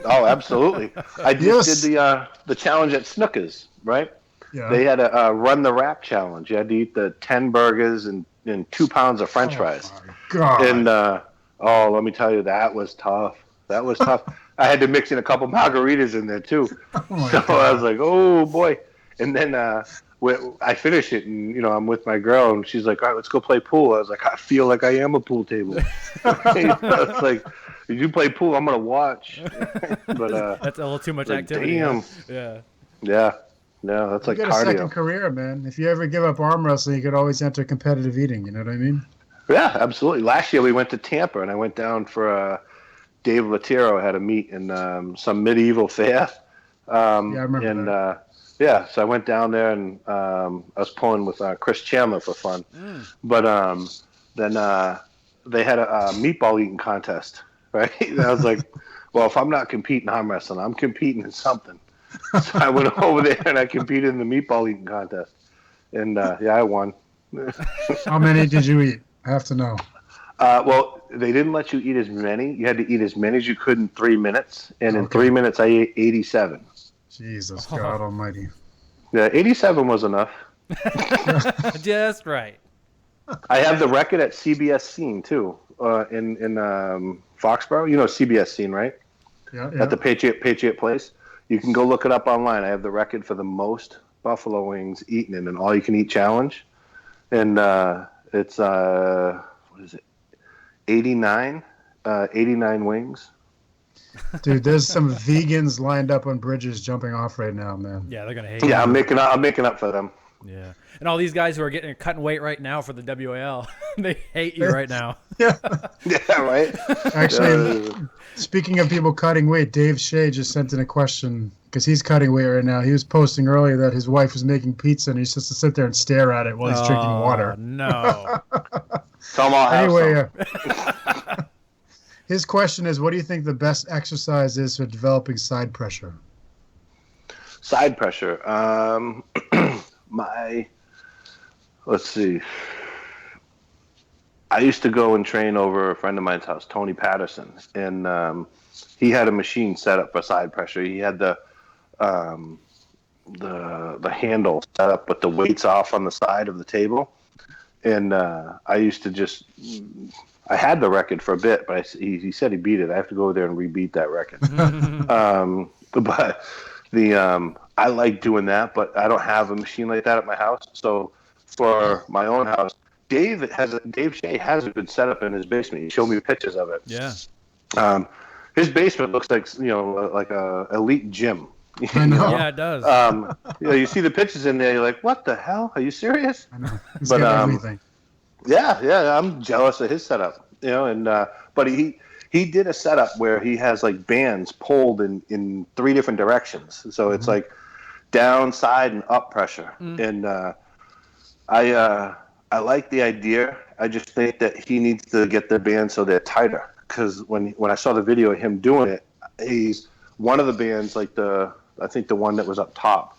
Oh, absolutely. I just did the challenge at Snookers, right? Yeah. They had a run the rack challenge. You had to eat the 10 burgers and 2 pounds of French fries. My God. And let me tell you, that was tough. I had to mix in a couple margaritas in there too. So God. I was like, oh boy. And then I finish it, and I'm with my girl, and she's like, all right, let's go play pool. I was like, I feel like I am a pool table. It's like, if you play pool, I'm gonna watch. But that's a little too much activity. Damn. Yeah. No, that's like cardio. You get a second career, man. If you ever give up arm wrestling, you could always enter competitive eating. You know what I mean? Yeah, absolutely. Last year we went to Tampa, and I went down for Dave Latiro had a meet in some medieval fair. I remember that. So I went down there, and I was pulling with Chris Chandler for fun. But then they had a meatball eating contest, right? And I was like, well, if I'm not competing arm wrestling, I'm competing in something. So I went over there, and I competed in the meatball eating contest. And, I won. How many did you eat? I have to know. Well, they didn't let you eat as many. You had to eat as many as you could in 3 minutes. And in 3 minutes, I ate 87. Jesus, God almighty. Yeah, 87 was enough. Just right. I have the record at CBS Scene, too, in Foxborough. You know CBS Scene, right? Yeah. At the Patriot Place. You can go look it up online. I have the record for the most buffalo wings eaten in an all-you-can-eat challenge. And it's, what is it, 89 wings. Dude, there's some vegans lined up on bridges jumping off right now, man. Yeah, they're gonna hate you. Yeah, I'm making up for them. Yeah, and all these guys who are cutting weight right now for the WAL, they hate you right now. Yeah. Yeah, right. Actually, speaking of people cutting weight, Dave Shea just sent in a question because he's cutting weight right now. He was posting earlier that his wife was making pizza and he's just to sit there and stare at it while he's drinking water. No. Come on. Anyway. His question is, what do you think the best exercise is for developing side pressure? Side pressure. Let's see. I used to go and train over a friend of mine's house, Tony Patterson, and he had a machine set up for side pressure. He had the handle set up with the weights off on the side of the table, and I used to I had the record for a bit, but he said he beat it. I have to go there and rebeat that record. But I like doing that, but I don't have a machine like that at my house. So for my own house, Dave Shea has a good setup in his basement. He showed me pictures of it. Yeah. His basement looks like like a elite gym. I know. Yeah, it does. You see the pictures in there. You're like, what the hell? Are you serious? I know. He's got everything. Yeah, I'm jealous of his setup, and but he did a setup where he has like bands pulled in 3 different directions. So it's like down, side, and up pressure. And I like the idea. I just think that he needs to get the bands so they're tighter. Because when I saw the video of him doing it, he's one of the bands, like I think the one that was up top,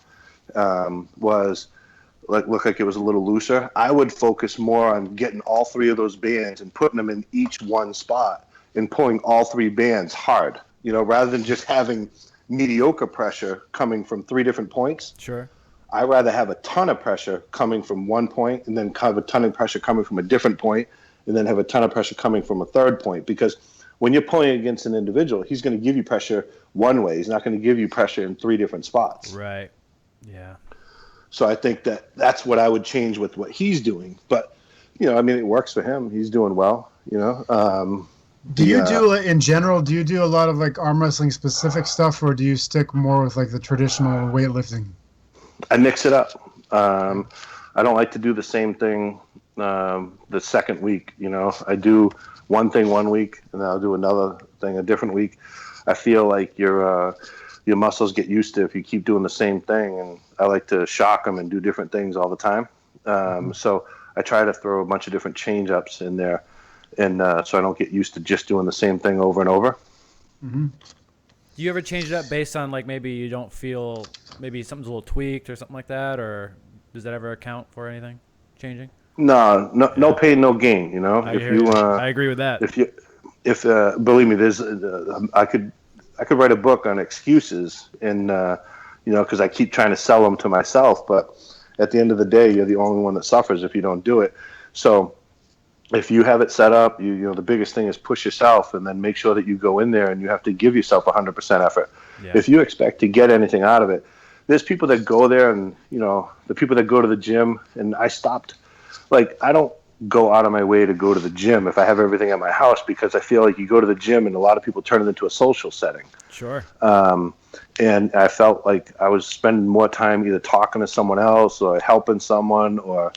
was looked like it was a little looser. I would focus more on getting all 3 of those bands and putting them in each one spot and pulling all 3 bands hard, rather than just having mediocre pressure coming from 3 different points. Sure. I'd rather have a ton of pressure coming from one point and then have a ton of pressure coming from a different point and then have a ton of pressure coming from a third point. Because when you're pulling against an individual, he's going to give you pressure one way. He's not going to give you pressure in 3 different spots. Right. Yeah. So I think that's what I would change with what he's doing. But, it works for him. He's doing well, Do you do, in general, do you do a lot of like arm wrestling specific stuff, or do you stick more with like the traditional weightlifting? I mix it up. I don't like to do the same thing the second week. I do one thing one week, and then I'll do another thing a different week. I feel like your muscles get used to if you keep doing the same thing, and I like to shock them and do different things all the time. So I try to throw a bunch of different change ups in there, and so I don't get used to just doing the same thing over and over. Mm-hmm. Do you ever change it up based on like maybe you don't feel maybe something's a little tweaked or something like that, or does that ever account for anything changing? No pain, no gain. I agree with that. If believe me, there's I could write a book on excuses, and because I keep trying to sell them to myself, but at the end of the day, you're the only one that suffers if you don't do it. So if you have it set up, the biggest thing is push yourself, and then make sure that you go in there and you have to give yourself 100% effort. Yeah. If you expect to get anything out of it, there's people that go there, and the people that go to the gym, and I stopped. Like, I don't go out of my way to go to the gym if I have everything at my house, because I feel like you go to the gym and a lot of people turn it into a social setting. Sure. And I felt like I was spending more time either talking to someone else or helping someone, or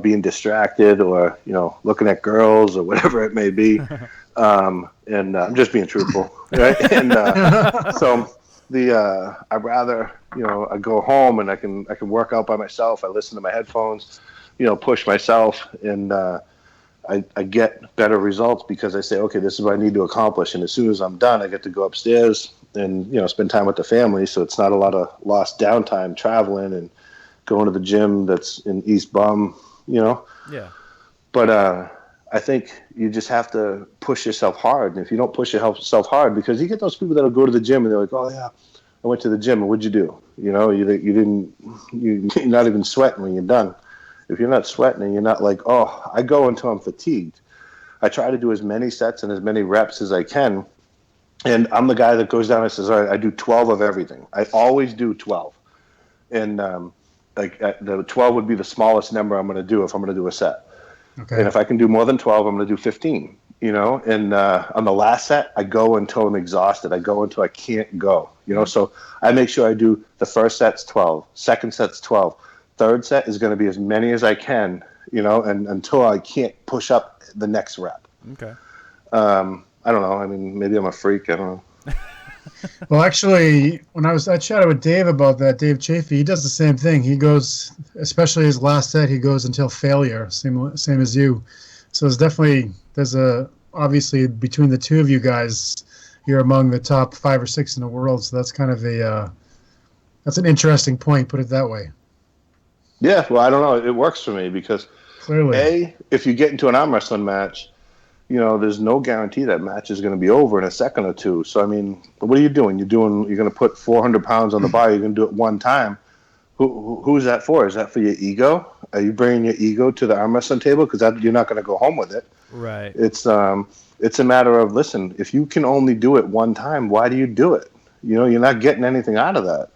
being distracted, or looking at girls or whatever it may be. And I'm just being truthful, right? And so I'd rather I go home and I can work out by myself. I listen to my headphones, push myself, and I get better results because I say, okay, this is what I need to accomplish, and as soon as I'm done, I get to go upstairs and spend time with the family. So it's not a lot of lost downtime traveling and going to the gym that's in East Bum. Yeah. But I think you just have to push yourself hard. And if you don't push yourself hard, because you get those people that'll go to the gym and they're like, oh yeah, I went to the gym, and what'd you do? You're not even sweating when you're done. If you're not sweating and you're not like, oh, I go until I'm fatigued. I try to do as many sets and as many reps as I can. And I'm the guy that goes down and says, all right, I do 12 of everything. I always do 12. And the 12 would be the smallest number I'm going to do if I'm going to do a set. Okay. And if I can do more than 12, I'm going to do 15, and on the last set, I go until I'm exhausted. I go until I can't go, so I make sure I do the first set's 12, second set's 12, third set is going to be as many as I can, and until I can't push up the next rep. Okay. I don't know. I mean, maybe I'm a freak. I don't know. Well, actually, when I chatted with Dave about that, Dave Chafee, he does the same thing. He goes, especially his last set, he goes until failure, same as you. So obviously between the two of you guys, you're among the top 5 or 6 in the world. So that's kind of that's an interesting point, put it that way. Yeah, well, I don't know. It works for me because clearly, if you get into an arm wrestling match, there's no guarantee that match is going to be over in a second or two. So, I mean, what are you doing? You're going to put 400 pounds on the bar. You're going to do it one time. Who's that for? Is that for your ego? Are you bringing your ego to the arm wrestling table? Because you're not going to go home with it. Right. It's a matter of, listen, if you can only do it one time, why do you do it? You're not getting anything out of that.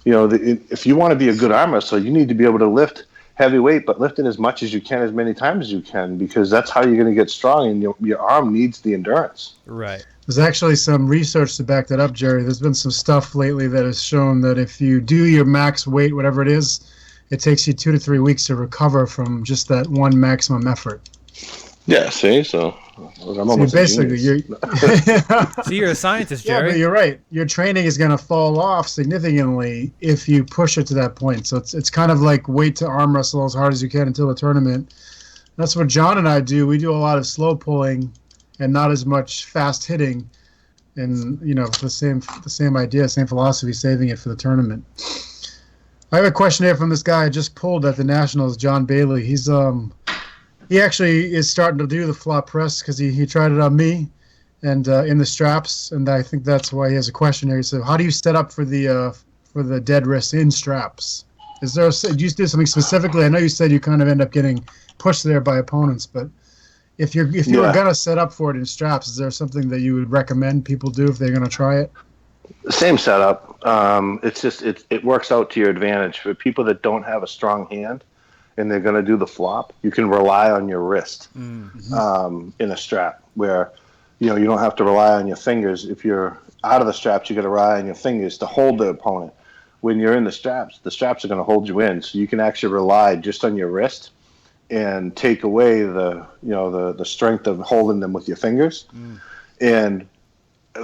If you want to be a good arm wrestler, you need to be able to lift heavy weight, but lift it as much as you can, as many times as you can, because that's how you're going to get strong, and your arm needs the endurance. Right. There's actually some research to back that up, Jerry. There's been some stuff lately that has shown that if you do your max weight, whatever it is, it takes you 2 to 3 weeks to recover from just that one maximum effort. Yeah, see, so I'm almost basically you're a scientist, Jerry. Yeah, but you're right. Your training is going to fall off significantly if you push it to that point. So it's kind of like wait to arm wrestle as hard as you can until the tournament. That's what John and I do. We do a lot of slow pulling and not as much fast hitting, and the same idea, same philosophy, saving it for the tournament. I have a question here from this guy I just pulled at the Nationals, John Bailey. He actually is starting to do the flop press because he tried it on me and in the straps, and I think that's why he has a question here. He said, how do you set up for the dead wrist in straps? Do you do something specifically? I know you said you kind of end up getting pushed there by opponents, but if you were going to set up for it in straps, is there something that you would recommend people do if they're going to try it? Same setup. It's just it works out to your advantage. For people that don't have a strong hand and they're going to do the flop, you can rely on your wrist in a strap where you don't have to rely on your fingers. If you're out of the straps, you got to rely on your fingers to hold the opponent. when you're in the straps are going to hold you in, so you can actually rely just on your wrist and take away the strength of holding them with your fingers. And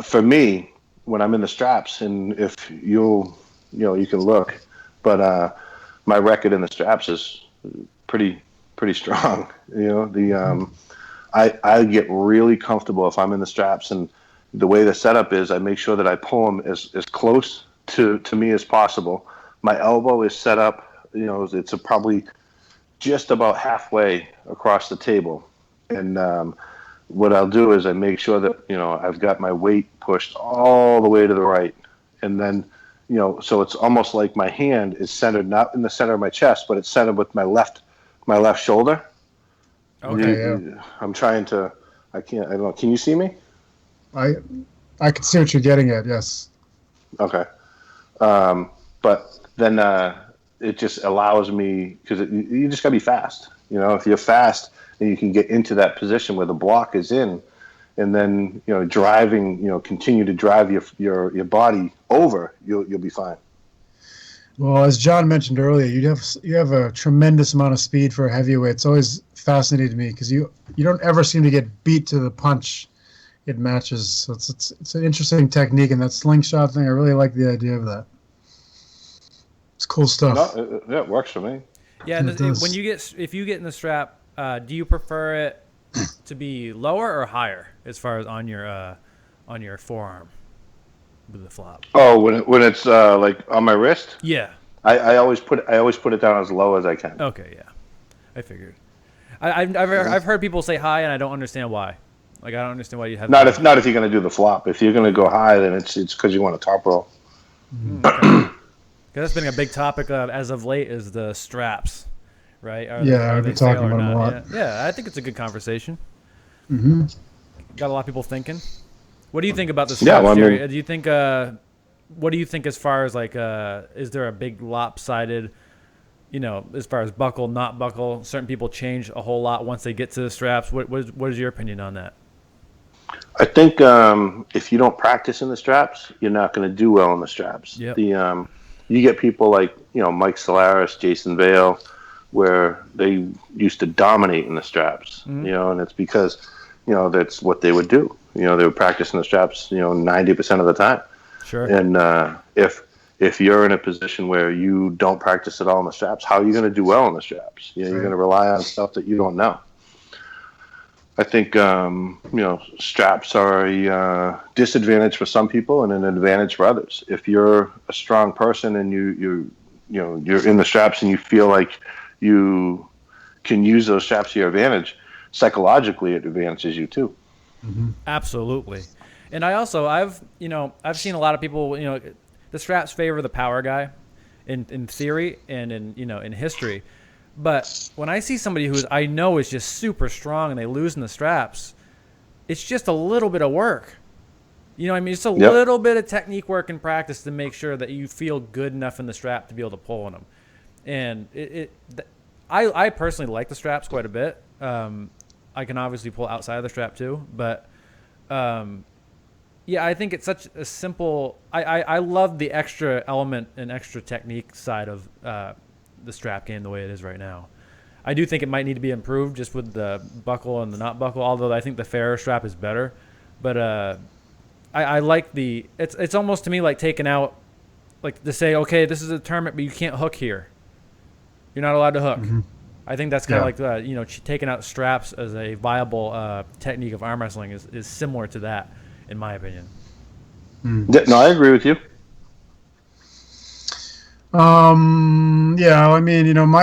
for me, when I'm in the straps, and if you can look, but my record in the straps is pretty strong. I get really comfortable if I'm in the straps, and the way the setup is, I make sure that I pull them as close to me as possible. My elbow is set up, it's probably just about halfway across the table. And what I'll do is I make sure that, I've got my weight pushed all the way to the right. And then, so it's almost like my hand is centered, not in the center of my chest, but it's centered with my left shoulder. Okay. I'm trying to, I don't know. Can you see me? I can see what you're getting at. Yes. Okay. But then it just allows me, because you just got to be fast. If you're fast and you can get into that position where the block is in, and then driving, continue to drive your body over, you'll be fine. Well, as John mentioned earlier, you have a tremendous amount of speed for a heavyweight. It's always fascinating to me because you don't ever seem to get beat to the punch in matches. So it's an interesting technique, and that slingshot thing, I really like the idea of that. It's cool stuff. No, it works for me. Yeah, if you get in the strap, do you prefer it to be lower or higher as far as on your forearm with the flop? Oh, when it's like on my wrist? Yeah. I always put it down as low as I can. Okay, yeah. I figured. I've heard people say high, and I don't understand why. Like, I don't understand why you have not if you're going to do the flop. If you're going to go high, then it's because you want to top roll. Okay. That's been a big topic as of late, is the straps, right? I've been talking about them a lot. Yeah, I think it's a good conversation. Mm-hmm. Got a lot of people thinking. What do you think about the straps theory? Do you think? What do you think as far as like? Is there a big lopsided? As far as buckle, not buckle, certain people change a whole lot once they get to the straps. What is your opinion on that? I think if you don't practice in the straps, you're not going to do well in the straps. Yep. You get people like Mike Solaris, Jason Vale, where they used to dominate in the straps. And it's because that's what they would do. They would practice in the straps 90% of the time. Sure. And if you're in a position where you don't practice at all in the straps, how are you going to do well in the straps? You're going to rely on stuff that you don't know. I think straps are a disadvantage for some people and an advantage for others. If you're a strong person and you're in the straps and you feel like you can use those straps to your advantage, psychologically it advantages you too. Mm-hmm. Absolutely. And I've seen a lot of people, the straps favor the power guy in theory and in history. But when I see somebody who I know is just super strong and they lose in the straps, it's just a little bit of work. It's a little bit of technique work and practice to make sure that you feel good enough in the strap to be able to pull in them. And I personally like the straps quite a bit. I can obviously pull outside of the strap too, but I think it's such a simple. I love the extra element and extra technique side of the strap game the way it is right now. I do think it might need to be improved just with the buckle and the not buckle, although I think the fairer strap is better. But I like it's almost to me like taking out, like to say, okay, this is a tournament, but you can't hook here. You're not allowed to hook. Mm-hmm. I think that's kind of like taking out straps as a viable technique of arm wrestling is similar to that, in my opinion. No, I agree with you. My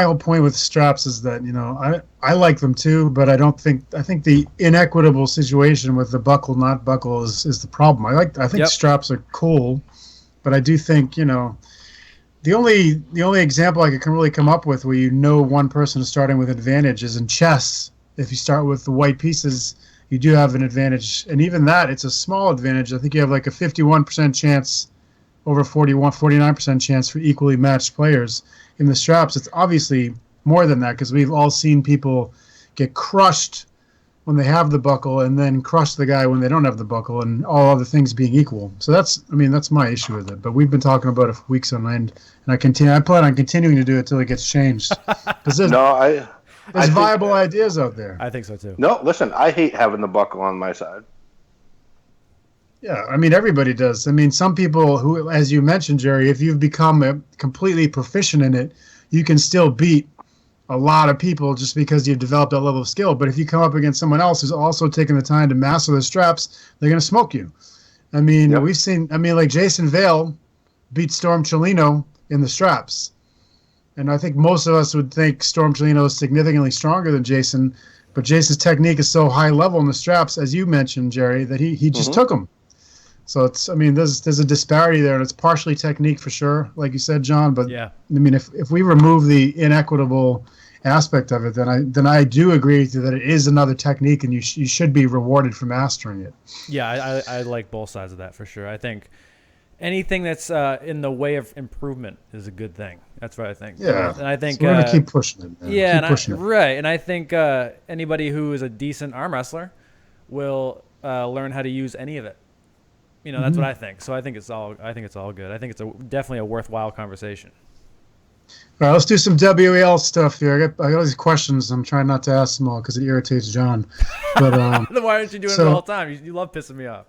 whole point with straps is that, I like them too, but I think the inequitable situation with the buckle, not buckle is the problem. I think straps are cool, but I do think, the only example I can really come up with where one person is starting with advantage is in chess. If you start with the white pieces, you do have an advantage. And even that, it's a small advantage. I think you have like a 51% chance over 49% chance for equally matched players. In the straps, it's obviously more than that because we've all seen people get crushed when they have the buckle and then crush the guy when they don't have the buckle, and all other things being equal. So that's my issue with it. But we've been talking about it for weeks on end, and I plan on continuing to do it till it gets changed. Because there's viable ideas out there. I think so too. No, listen, I hate having the buckle on my side. Yeah, everybody does. Some people who, as you mentioned, Jerry, if you've become completely proficient in it, you can still beat a lot of people just because you've developed that level of skill. But if you come up against someone else who's also taken the time to master the straps, they're going to smoke you. We've seen, like Jason Vale beat Storm Chelino in the straps. And I think most of us would think Storm Chelino is significantly stronger than Jason, but Jason's technique is so high level in the straps, as you mentioned, Jerry, that he just took him. So it's, there's a disparity there, and it's partially technique for sure, like you said, John. But yeah, if we remove the inequitable aspect of it, then I do agree with you that it is another technique, and you should be rewarded for mastering it. Yeah, I like both sides of that for sure. I think anything that's in the way of improvement is a good thing. That's what I think. Yeah, and I think we're gonna keep pushing it. Man. Yeah, right. And I think anybody who is a decent arm wrestler will learn how to use any of it. That's what I think. So I think it's all good. I think it's definitely a worthwhile conversation. All right, let's do some WAL stuff here. I got these questions. I'm trying not to ask them all because it irritates John. But then why aren't you doing it the whole time? You love pissing me off.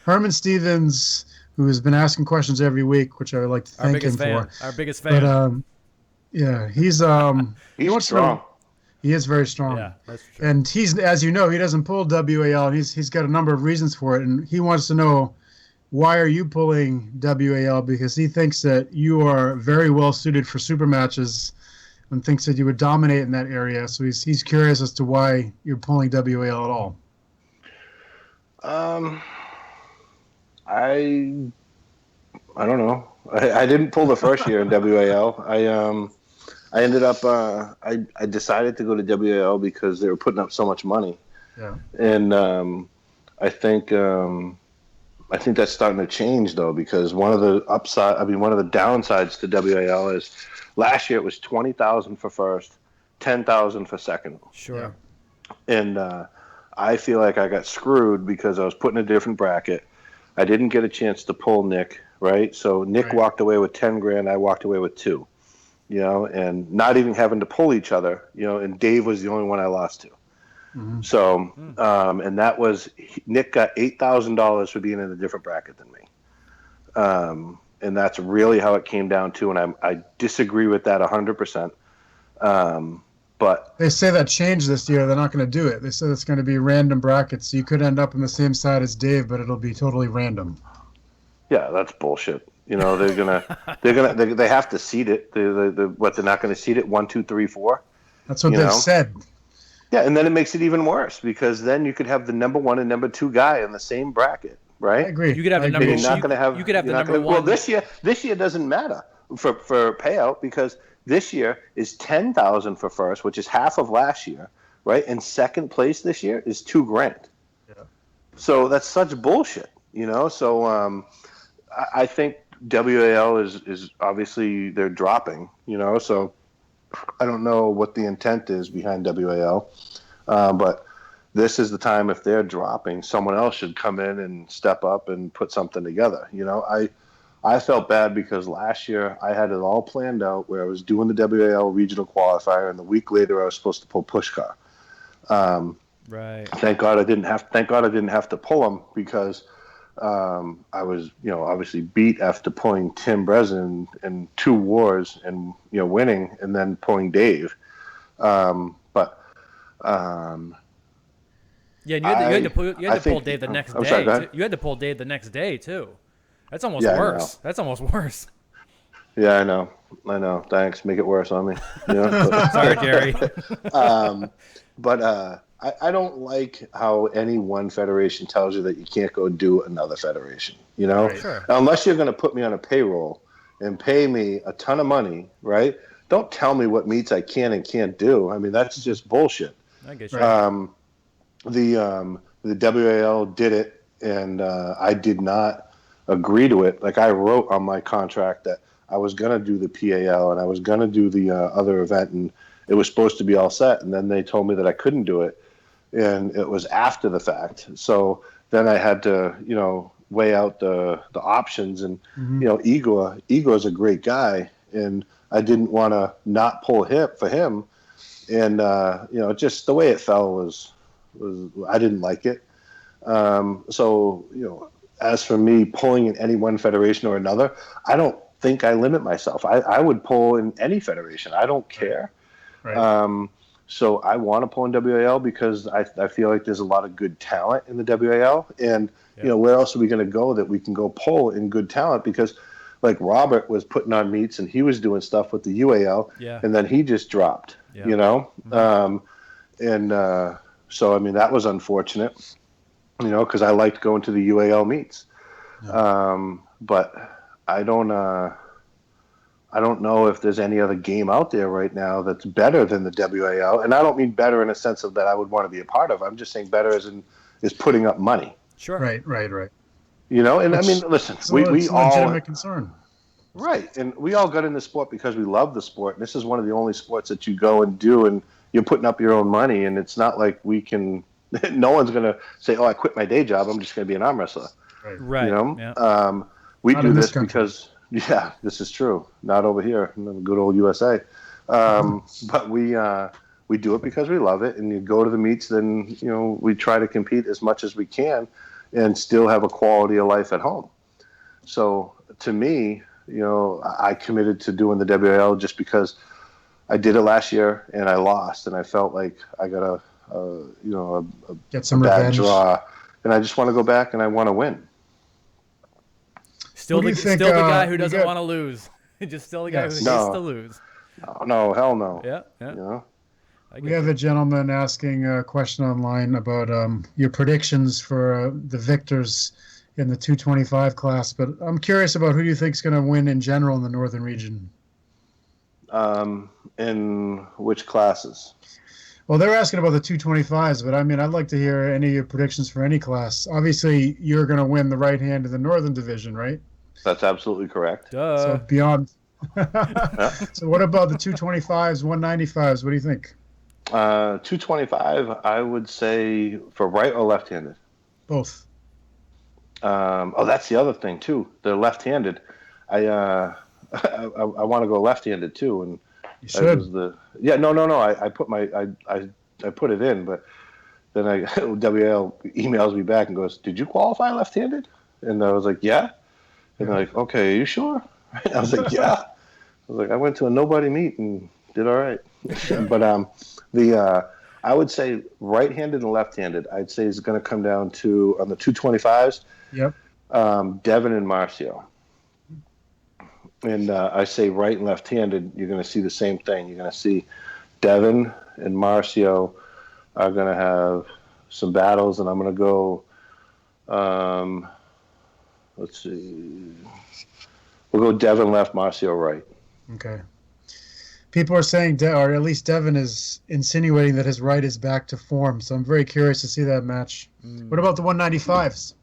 Herman Stevens, who has been asking questions every week, which I would like to thank him for. Our biggest fan. But yeah, he's strong. He is very strong. Yeah, that's true. And he's, as you know, he doesn't pull WAL, and he's got a number of reasons for it. And he wants to know, why are you pulling WAL? Because he thinks that you are very well suited for super matches and thinks that you would dominate in that area. So he's curious as to why you're pulling WAL at all. I don't know. I didn't pull the first year in WAL. I ended up I decided to go to WAL because they were putting up so much money. Yeah. And I think that's starting to change though, because one of the downsides to WAL is last year it was 20,000 for first, 10,000 for second. Sure. And I feel like I got screwed because I was put in a different bracket. I didn't get a chance to pull Nick, right? So Nick walked away with 10 grand. I walked away with 2, and not even having to pull each other, and Dave was the only one I lost to. Mm-hmm. So, and that was, Nick got $8,000 for being in a different bracket than me. And that's really how it came down to, and I disagree with that 100%. But they say that changed this year. They're not going to do it. They said it's going to be random brackets. So you could end up on the same side as Dave, but it'll be totally random. Yeah, that's bullshit. They have to seed it. They're not going to seed it 1, 2, 3, 4. That's what they've said. Yeah, and then it makes it even worse because then you could have the number 1 and number 2 guy in the same bracket, right? I agree. You could have the number. You could have the number 1. Well, this year doesn't matter for payout because this year is 10,000 for first, which is half of last year, right? And second place this year is $2,000. Yeah. So that's such bullshit, So I think WAL is obviously they're dropping, So I don't know what the intent is behind WAL, but this is the time if they're dropping, someone else should come in and step up and put something together. I felt bad because last year I had it all planned out where I was doing the WAL regional qualifier, and the week later I was supposed to pull Pushkar. Right. Thank God I didn't have to pull him because I was, obviously beat after pulling Tim Breslin in 2 wars and winning, and then pulling Dave. Yeah, and you had to pull Dave the next day. Sorry, you had to pull Dave the next day too. That's almost worse. That's almost worse. Yeah, I know. Thanks. Make it worse on me. Sorry, Jerry. But I don't like how any one federation tells you that you can't go do another federation. Right. Sure. Unless you're going to put me on a payroll and pay me a ton of money, right? Don't tell me what meets I can and can't do. I mean, that's just bullshit. I get you. The WAL did it, and I did not agree to it. Like I wrote on my contract that I was going to do the PAL and I was going to do the other event, and it was supposed to be all set. And then they told me that I couldn't do it. and it was after the fact. So then I had to, weigh out the options, and Igor's a great guy, and I didn't want to not pull hip for him, and just the way it fell was I didn't like it. So as for me pulling in any one federation or another, I don't think I limit myself. I would pull in any federation. I don't care. Right. So I want to pull in WAL because I feel like there's a lot of good talent in the WAL, and where else are we going to go that we can go pull in good talent? Because like Robert was putting on meets and he was doing stuff with the UAL, and then he just dropped. Mm-hmm. So I mean that was unfortunate, because I liked going to the UAL meets, but I don't know if there's any other game out there right now that's better than the WAL. And I don't mean better in a sense of that I would want to be a part of. I'm just saying better as in is putting up money. Sure. Right. And I mean, listen, we all legitimate concern. Right. And we all got in the sport because we love the sport. And this is one of the only sports that you go and do, and you're putting up your own money. And it's not like no one's going to say, I quit my day job. I'm just going to be an arm wrestler. Right. Yeah. We not do this because, this is true. Not over here in the good old USA. But we do it because we love it. And you go to the meets, then, we try to compete as much as we can and still have a quality of life at home. So to me, I committed to doing the WAL just because I did it last year and I lost, and I felt like I got get some bad revenge. draw, and I just want to go back and I want to win. Still the guy who doesn't want to lose. Just still the guy who hates to lose. No, hell no. Yeah. We have a gentleman asking a question online about your predictions for the victors in the 225 class, but I'm curious about who you think is going to win in general in the Northern region. In which classes? Well, they're asking about the 225s, but I mean, I'd like to hear any of your predictions for any class. Obviously, you're going to win the right hand in the Northern division, right? That's absolutely correct. So beyond. So what about the 225s, 195s? What do you think? 225, I would say for right or left-handed? Both. That's the other thing too. They're left-handed. I want to go left-handed too, and you should. I put I put it in, but then WL emails me back and goes, "Did you qualify left-handed?" And I was like, "Yeah." And they're like, "Okay, are you sure?" I was like, "Yeah." I was like, "I went to a nobody meet and did all right." But I would say right-handed and left-handed. I'd say is going to come down to on the 225s. Yep. Devin and Marcio. And I say right and left-handed, you're going to see the same thing. You're going to see Devin and Marcio are going to have some battles, and I'm going to go. Let's see. We'll go Devin left, Marcio right. Okay. People are saying, or at least Devin is insinuating that his right is back to form. So I'm very curious to see that match. What about the 195s?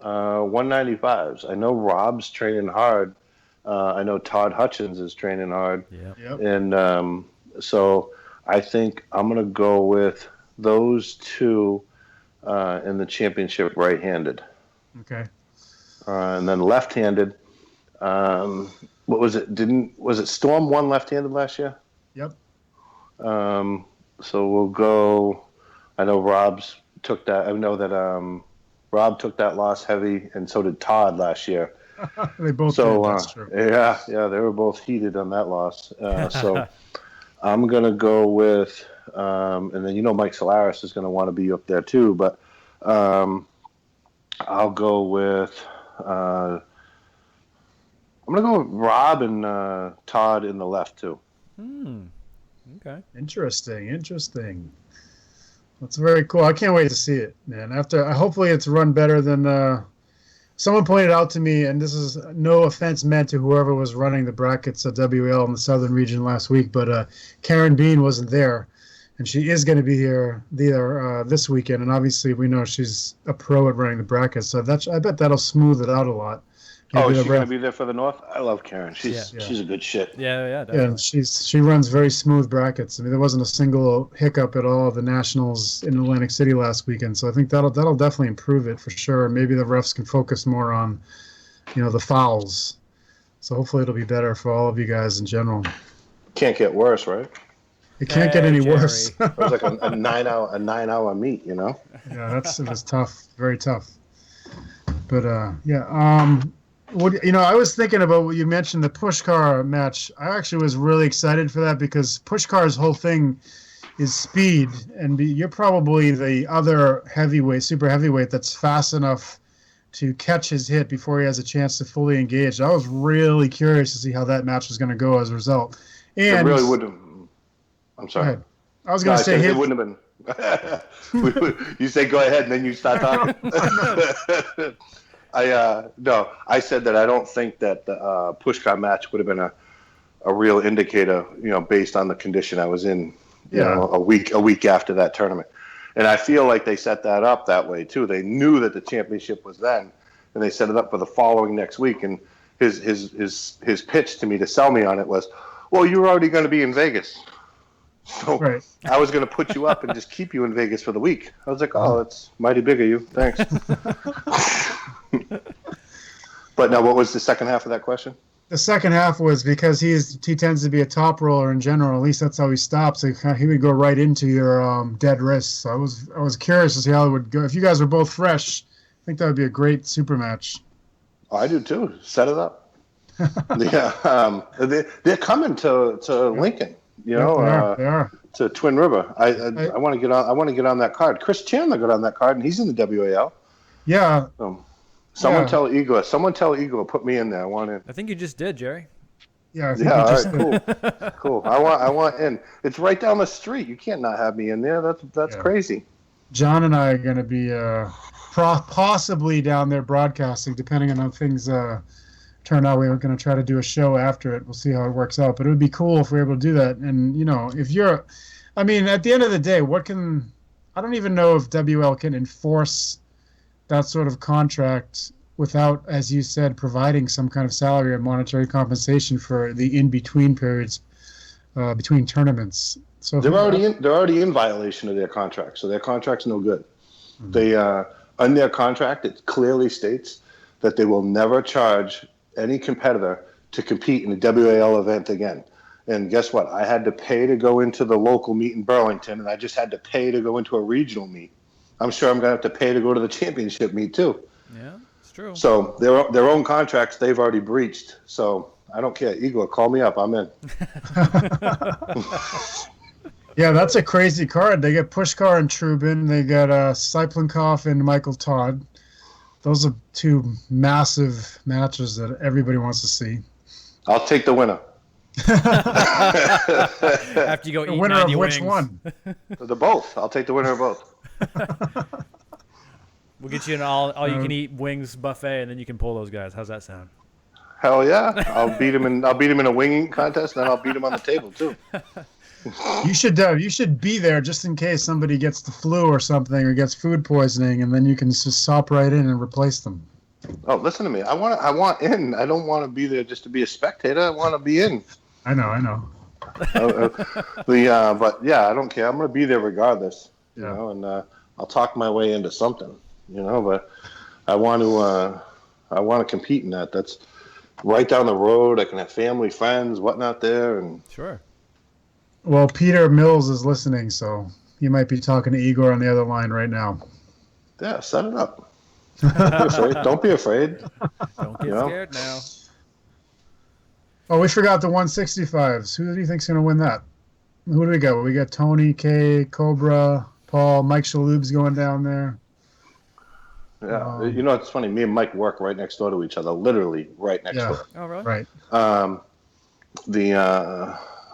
195s. I know Rob's training hard. I know Todd Hutchins is training hard. Yep. And so I think I'm going to go with those two in the championship right-handed. Okay. And then left-handed. What was it? Was it Storm won left-handed last year? Yep. So we'll go. I know Rob's took that. I know that Rob took that loss heavy, and so did Todd last year. They both did. That's true. Yeah, they were both heated on that loss. So I'm gonna go with, and then Mike Solaris is gonna want to be up there too. But I'll go with. I'm going to go with Rob and Todd in the left, too. Okay. Interesting. That's very cool. I can't wait to see it, man. Hopefully it's run better than someone pointed out to me, and this is no offense meant to whoever was running the brackets at WL in the Southern region last week, but Karen Bean wasn't there, and she is going to be here this weekend, and obviously we know she's a pro at running the brackets, so I bet that'll smooth it out a lot. Oh, is she going to be there for the North? I love Karen. She's a good shit. Yeah, definitely. Yeah, she runs very smooth brackets. I mean, there wasn't a single hiccup at all of the Nationals in Atlantic City last weekend. So I think that'll definitely improve it for sure. Maybe the refs can focus more on, the fouls. So hopefully it'll be better for all of you guys in general. Can't get worse, right? It can't get any worse. It was like a 9-hour meet, Yeah, it was tough, very tough. But I was thinking about what you mentioned, the Pushkar match. I actually was really excited for that because Pushkar's whole thing is speed, and you're probably the other super heavyweight that's fast enough to catch his hit before he has a chance to fully engage. I was really curious to see how that match was going to go as a result. And it really wouldn't. I'm sorry. I was going to say it wouldn't have been. You say go ahead, and then you start talking. I said that I don't think that the Pushkar match would have been a real indicator, based on the condition I was in, a week after that tournament. And I feel like they set that up that way too. They knew that the championship was then, and they set it up for the following next week. And his pitch to me to sell me on it was, well, you were already going to be in Vegas. So right. I was going to put you up and just keep you in Vegas for the week. I was like, oh, that's mighty big of you. Thanks. But now, what was the second half of that question? The second half was because he tends to be a top roller in general. At least that's how he stops. He would go right into your dead wrists. So I was curious to see how it would go. If you guys were both fresh, I think that would be a great super match. Oh, I do too. Set it up. Yeah, they're coming to Lincoln. They are. To Twin River. I want to get on. I want to get on that card. Chris Chandler got on that card, and he's in the WAL. Yeah. Someone tell Igor. Put me in there. I want in. I think you just did, Jerry. Yeah. I think you just did. Cool. I want in. It's right down the street. You can't not have me in there. That's crazy. John and I are going to be possibly down there broadcasting, depending on how things turn out. We're going to try to do a show after it. We'll see how it works out. But it would be cool if we were able to do that. And, if you're – I mean, at the end of the day, I don't even know if WL can enforce that sort of contract without, as you said, providing some kind of salary or monetary compensation for the in-between periods between tournaments. So they're already in violation of their contract. So their contract's no good. Mm-hmm. They on their contract, it clearly states that they will never charge any competitor to compete in a WAL event again. And guess what? I had to pay to go into the local meet in Burlington, and I just had to pay to go into a regional meet. I'm sure I'm going to have to pay to go to the championship meet too. Yeah, it's true. So their own contracts they've already breached. So I don't care. Igor, call me up. I'm in. Yeah, that's a crazy card. They get Pushkar and Trubin. They got Siplenkov and Michael Todd. Those are two massive matches that everybody wants to see. I'll take the winner. After you go the eat winner 90 of wings. which one? The both. I'll take the winner of both. We'll get you an all-you-can-eat wings buffet, and then you can pull those guys. How's that sound? Hell yeah! I'll beat him in a winging contest, and then I'll beat him on the table too. You should be there just in case somebody gets the flu or something or gets food poisoning, and then you can just hop right in and replace them. Oh, listen to me. I want in. I don't want to be there just to be a spectator. I want to be in. I know. But yeah, I don't care. I'm going to be there regardless. Yeah. And I'll talk my way into something. But I want to compete in that. That's right down the road. I can have family, friends, whatnot there, and sure. Well, Peter Mills is listening, so he might be talking to Igor on the other line right now. Yeah, set it up. Don't be afraid. Don't get scared now. Oh, we forgot the 165s. Who do you think's going to win that? Who do we got? We got Tony, Kay, Cobra, Paul, Mike Shalhoub's going down there. Yeah, it's funny. Me and Mike work right next door to each other, literally right next door. Oh, really? Right.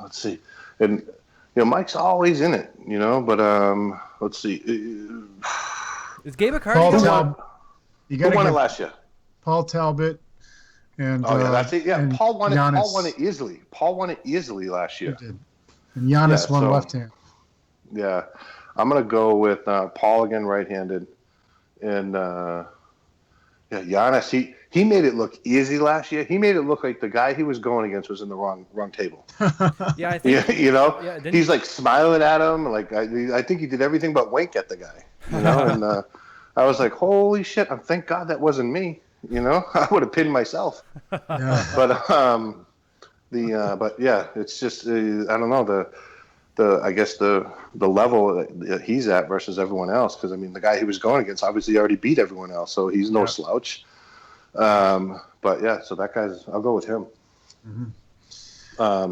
Let's see. And Mike's always in it, but let's see. Is Gabe Accardi? Who won it last year? Paul Talbot. And that's it. Yeah, Paul won Giannis. it. Paul won it easily. Paul won it easily last year. He did. And Giannis won left hand. Yeah, I'm gonna go with Paul again, right-handed, and Yeah, Giannis, he made it look easy last year. He made it look like the guy he was going against was in the wrong table. Yeah, I think. Yeah, he's like smiling at him. Like I think he did everything but wink at the guy. And I was like, holy shit! Thank God that wasn't me. I would have pinned myself. Yeah. But yeah, it's just I don't know I guess the level that he's at versus everyone else, because I mean the guy he was going against obviously already beat everyone else, so he's no slouch. But yeah, so I'll go with him. Mm-hmm. I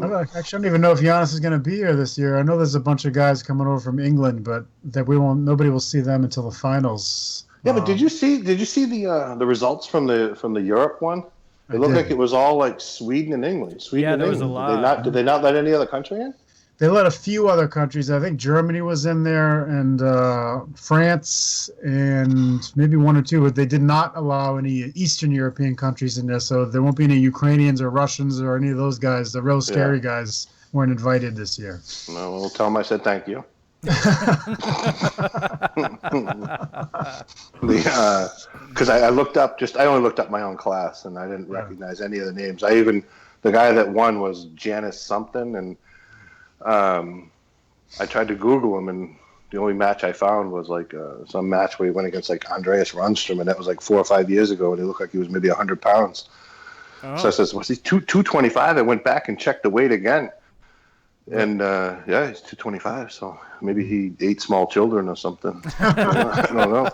don't even know if Giannis is going to be here this year. I know there's a bunch of guys coming over from England, but nobody will see them until the finals. Yeah, but did you see the results from the Europe one? It looked like it was all like Sweden and England. There was a lot. Did they not let any other country in? They let a few other countries. I think Germany was in there, and France, and maybe one or two. But they did not allow any Eastern European countries in there. So there won't be any Ukrainians or Russians or any of those guys. The real scary guys weren't invited this year. No, we'll tell them I said thank you. Because I looked up, I only looked up my own class, and I didn't recognize any of the names. The guy that won was Janice something, and I tried to Google him, and the only match I found was like some match where he went against like Andreas Rundstrom, and that was like 4 or 5 years ago, and he looked like he was maybe 100 pounds. Oh. So I says, was he 225? I went back and checked the weight again. And he's 225, so maybe he ate small children or something. I don't know.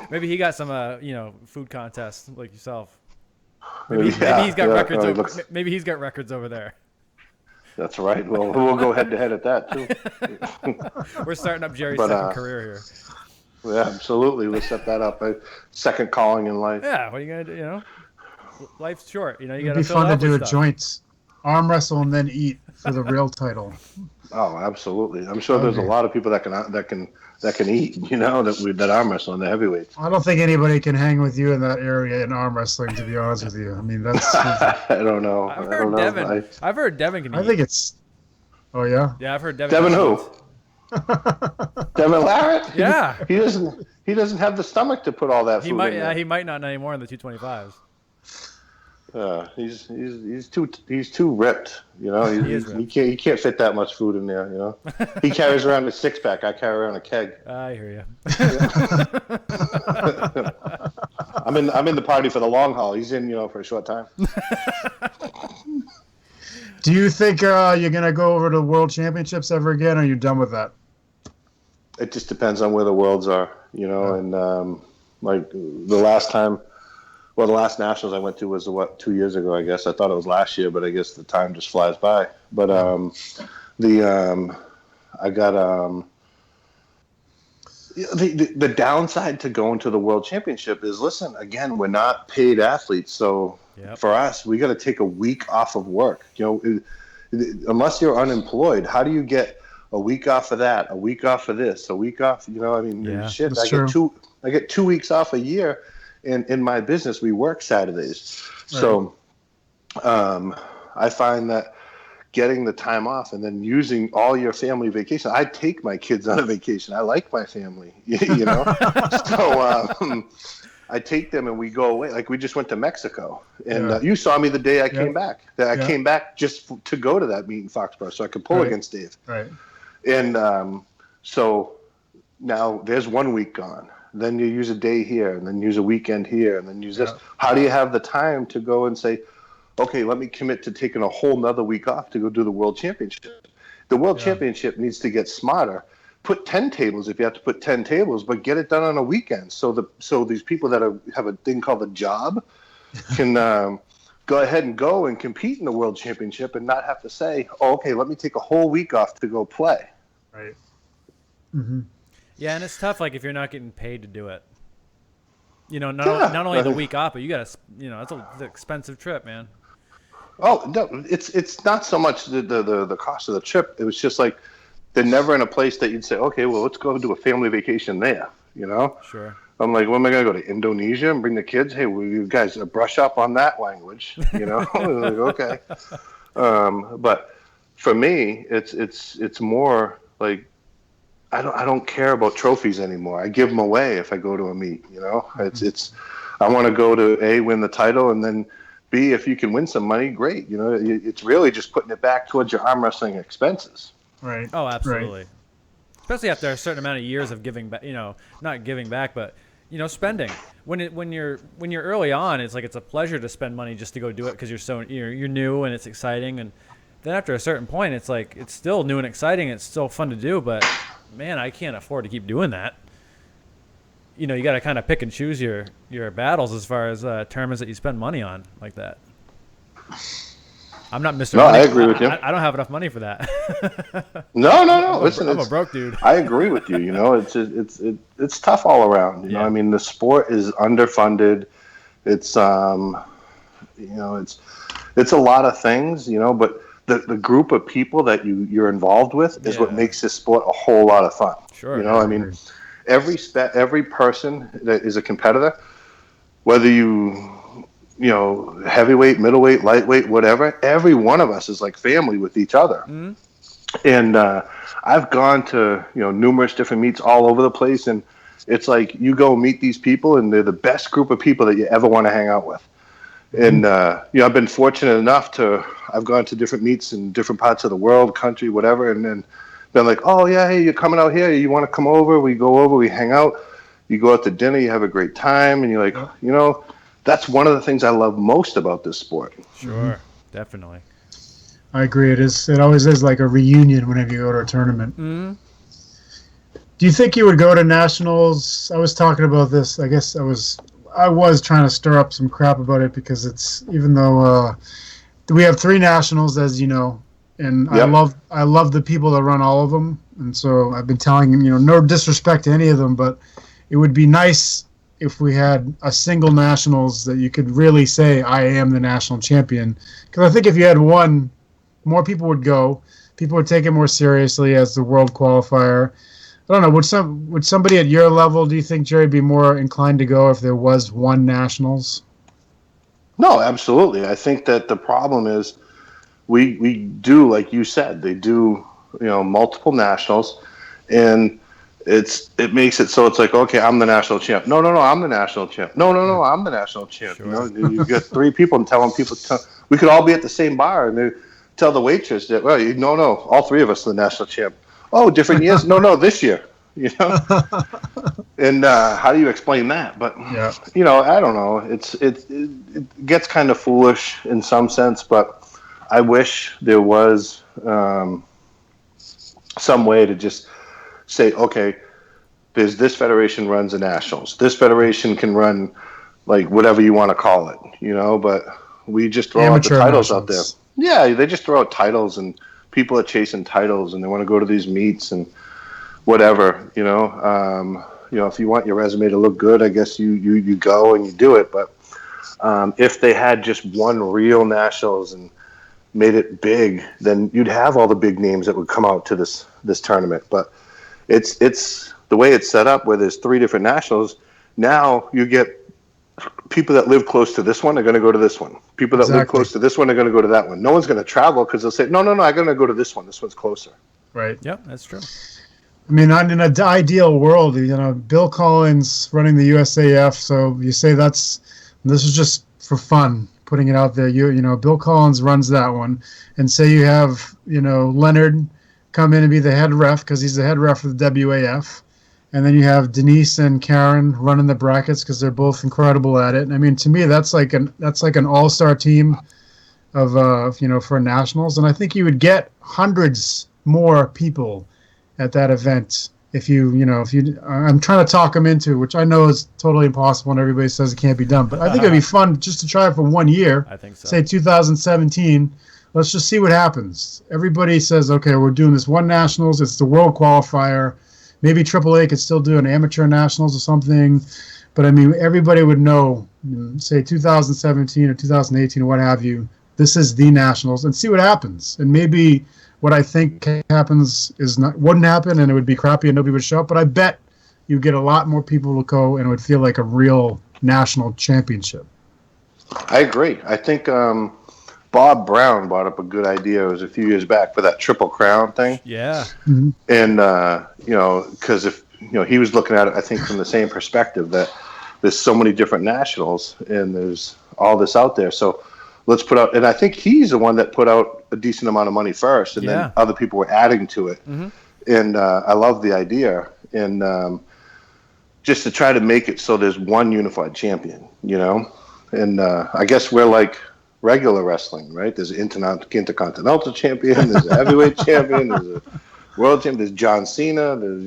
Maybe he got some, food contest like yourself. Maybe he's got records. Maybe he's got records over there. That's right. Well, we'll go head to head at that too. We're starting up Jerry's second career here. Yeah, absolutely. We'll set that up. A second calling in life. Yeah. What are you gonna do? Life's short. You got to. It'd be fun to do a joint arm wrestle and then eat for the real title. Oh, absolutely. I'm sure there's a lot of people that can eat, that arm wrestle in the heavyweights. I don't think anybody can hang with you in that area in arm wrestling, to be honest with you. I mean, that's... I don't know. I've heard Devin can eat. I think it's... Oh, yeah? Yeah, I've heard Devin. Devin who? Devin Larratt? Yeah. He doesn't have the stomach to put all that food in there. He might not anymore in the 225s. He's too ripped, he can't fit that much food in there, He carries around a 6-pack. I carry around a keg. I hear you. I'm in the party for the long haul. He's in, for a short time. Do you think you're gonna go over to World Championships ever again, or are you done with that? It just depends on where the worlds are, and like the last time. Well, the last Nationals I went to was 2 years ago, I guess. I thought it was last year, but I guess the time just flies by. But I got the downside to going to the World Championship is, listen, again, we're not paid athletes, so for us, we got to take a week off of work. Unless you're unemployed, how do you get a week off of that, a week off of this, a week off? Shit, I get 2 weeks off a year. In my business, we work Saturdays. Right. So I find that getting the time off and then using all your family vacation. I take my kids on a vacation. I like my family, So I take them and we go away. Like we just went to Mexico. And you saw me the day I came back. I came back just to go to that meet in Foxborough so I could pull against Dave. Right. And so now there's 1 week gone. Then you use a day here, and then use a weekend here, and then use this. How do you have the time to go and say, okay, let me commit to taking a whole nother week off to go do the World Championship? The World Championship needs to get smarter. Put 10 tables if you have to put 10 tables, but get it done on a weekend. So these people that have a thing called a job can go ahead and go and compete in the World Championship and not have to say, oh, okay, let me take a whole week off to go play. Right. Mm-hmm. Yeah, and it's tough, like, if you're not getting paid to do it. Not only the week off, but you got to, it's an expensive trip, man. Oh, no, it's not so much the cost of the trip. It was just like they're never in a place that you'd say, okay, well, let's go do a family vacation there, Sure. I'm like, when am I going to go to Indonesia and bring the kids? Hey, will you guys brush up on that language? Like, okay. But for me, it's more like, I don't care about trophies anymore. I give them away if I go to a meet. You know, it's I want to go to A, win the title, and then B, if you can win some money, great. You know, it's really just putting it back towards your arm wrestling expenses. Right. Oh, absolutely. Right. Especially after a certain amount of years of giving back, not giving back, but spending. When you're early on, it's like it's a pleasure to spend money just to go do it because you're new and it's exciting. And then after a certain point, it's like it's still new and exciting. It's still fun to do, but man, I can't afford to keep doing that. You got to kind of pick and choose your battles as far as tournaments that you spend money on like that. I'm not Mr. No, Money. I agree with you. I don't have enough money for that. No. Listen, I'm a broke dude. I agree with you. It's tough all around. You know, I mean, the sport is underfunded. It's it's a lot of things. But the group of people that you're involved with is what makes this sport a whole lot of fun. Sure. I mean, every person that is a competitor, whether heavyweight, middleweight, lightweight, whatever, every one of us is like family with each other. Mm-hmm. And I've gone to, numerous different meets all over the place. And it's like you go meet these people and they're the best group of people that you ever want to hang out with. And, I've been fortunate enough I've gone to different meets in different parts of the world, country, whatever. And then been like, oh, yeah, hey, you're coming out here. You want to come over? We go over, we hang out. You go out to dinner, you have a great time. And you're like, that's one of the things I love most about this sport. Sure, definitely. I agree. It always is like a reunion whenever you go to a tournament. Mm-hmm. Do you think you would go to nationals? I was talking about this. I guess I was trying to stir up some crap about it because it's, even though we have 3 nationals, as you know, and yep. I love the people that run all of them, and so I've been telling them, no disrespect to any of them, but it would be nice if we had a single nationals that you could really say, I am the national champion. Because I think if you had one, more people would go. People would take it more seriously as the world qualifier. I don't know. Would somebody at your level, do you think, Jerry, be more inclined to go if there was one nationals? No, absolutely. I think that the problem is we do, like you said, they do, multiple nationals, and it makes it so it's like, okay, I'm the national champ. No, I'm the national champ. No, I'm the national champ. Sure. You get 3 people and telling people we could all be at the same bar, and they tell the waitress that, well, no, all 3 of us are the national champ. Oh, different years? No, this year. And how do you explain that? But I don't know. It gets kind of foolish in some sense, but I wish there was some way to just say, okay, there's this federation runs the nationals. This federation can run like whatever you want to call it, but we just throw out the titles out there. Yeah, they just throw out titles, and people are chasing titles, and they want to go to these meets and whatever, if you want your resume to look good, I guess you go and you do it. But if they had just one real nationals and made it big, then you'd have all the big names that would come out to this tournament. But it's the way it's set up, where there's 3 different nationals. Now you get people that live close to this one are going to go to this one. People that live close to this one are going to go to that one. No one's going to travel because they'll say, no, I'm going to go to this one. This one's closer. Right. Yep, that's true. I mean, in an ideal world, Bill Collins running the USAF. So you say this is just for fun, putting it out there. Bill Collins runs that one, and say you have Leonard come in and be the head ref because he's the head ref of the WAF. And then you have Denise and Karen running the brackets because they're both incredible at it. I mean, to me, that's like an all-star team of for nationals. And I think you would get hundreds more people at that event if I'm trying to talk them into, which I know is totally impossible and everybody says it can't be done. But I think it'd be fun just to try it for 1 year. I think so. Say 2017. Let's just see what happens. Everybody says, okay, we're doing this one nationals. It's the world qualifier. Maybe AAA could still do an amateur nationals or something. But, I mean, everybody would know, say 2017 or 2018 or what have you, this is the nationals, and see what happens. And maybe what I think happens wouldn't happen, and it would be crappy and nobody would show up. But I bet you'd get a lot more people to go, and it would feel like a real national championship. I agree. I think Bob Brown brought up a good idea. It was a few years back for that Triple Crown thing. Yeah. Mhm. And, because if, he was looking at it, I think, from the same perspective that there's so many different nationals and there's all this out there. So let's put out, and I think he's the one that put out a decent amount of money first, and then other people were adding to it. Mm-hmm. And I love the idea. And just to try to make it so there's one unified champion, And I guess we're like regular wrestling, right? There's an intercontinental champion, there's a heavyweight champion, there's a world champion, there's John Cena, there's,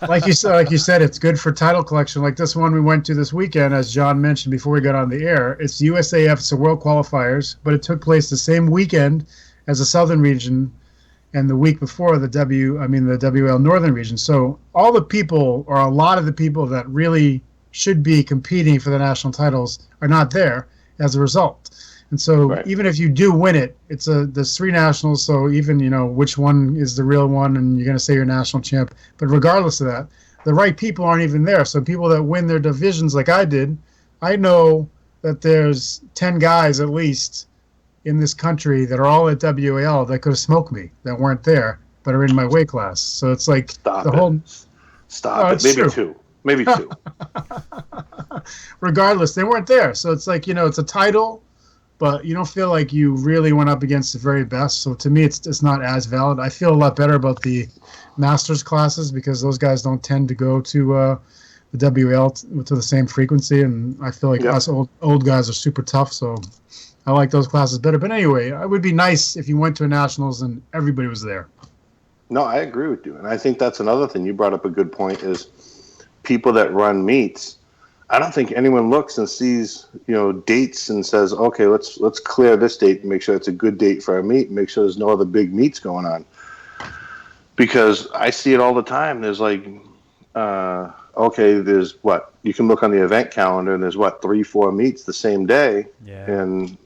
Like you said, it's good for title collection. Like this one we went to this weekend, as John mentioned before we got on the air. It's USAF, it's the World Qualifiers, but it took place the same weekend as the Southern Region, and the week before the WL Northern Region. So all the people, or a lot of the people that really should be competing for the national titles, are not there as a result. And so even if you do win it, there's 3 nationals, so even, which one is the real one, and you're going to say you're national champ. But regardless of that, the right people aren't even there. So people that win their divisions like I did, I know that there's 10 guys at least in this country that are all at WAL that could have smoked me, that weren't there, but are in my weight class. So it's like Stop it. Maybe true. Maybe 2. Regardless, they weren't there. So it's like, it's a title, but you don't feel like you really went up against the very best. So to me, it's not as valid. I feel a lot better about the masters classes because those guys don't tend to go to the WL to the same frequency. And I feel like us old guys are super tough. So I like those classes better. But anyway, it would be nice if you went to a nationals and everybody was there. No, I agree with you. And I think that's another thing. You brought up a good point is people that run meets. I don't think anyone looks and sees, dates and says, okay, let's clear this date and make sure it's a good date for our meet and make sure there's no other big meets going on. Because I see it all the time. There's like, there's you can look on the event calendar and there's 3-4 meets the same day. Yeah. And,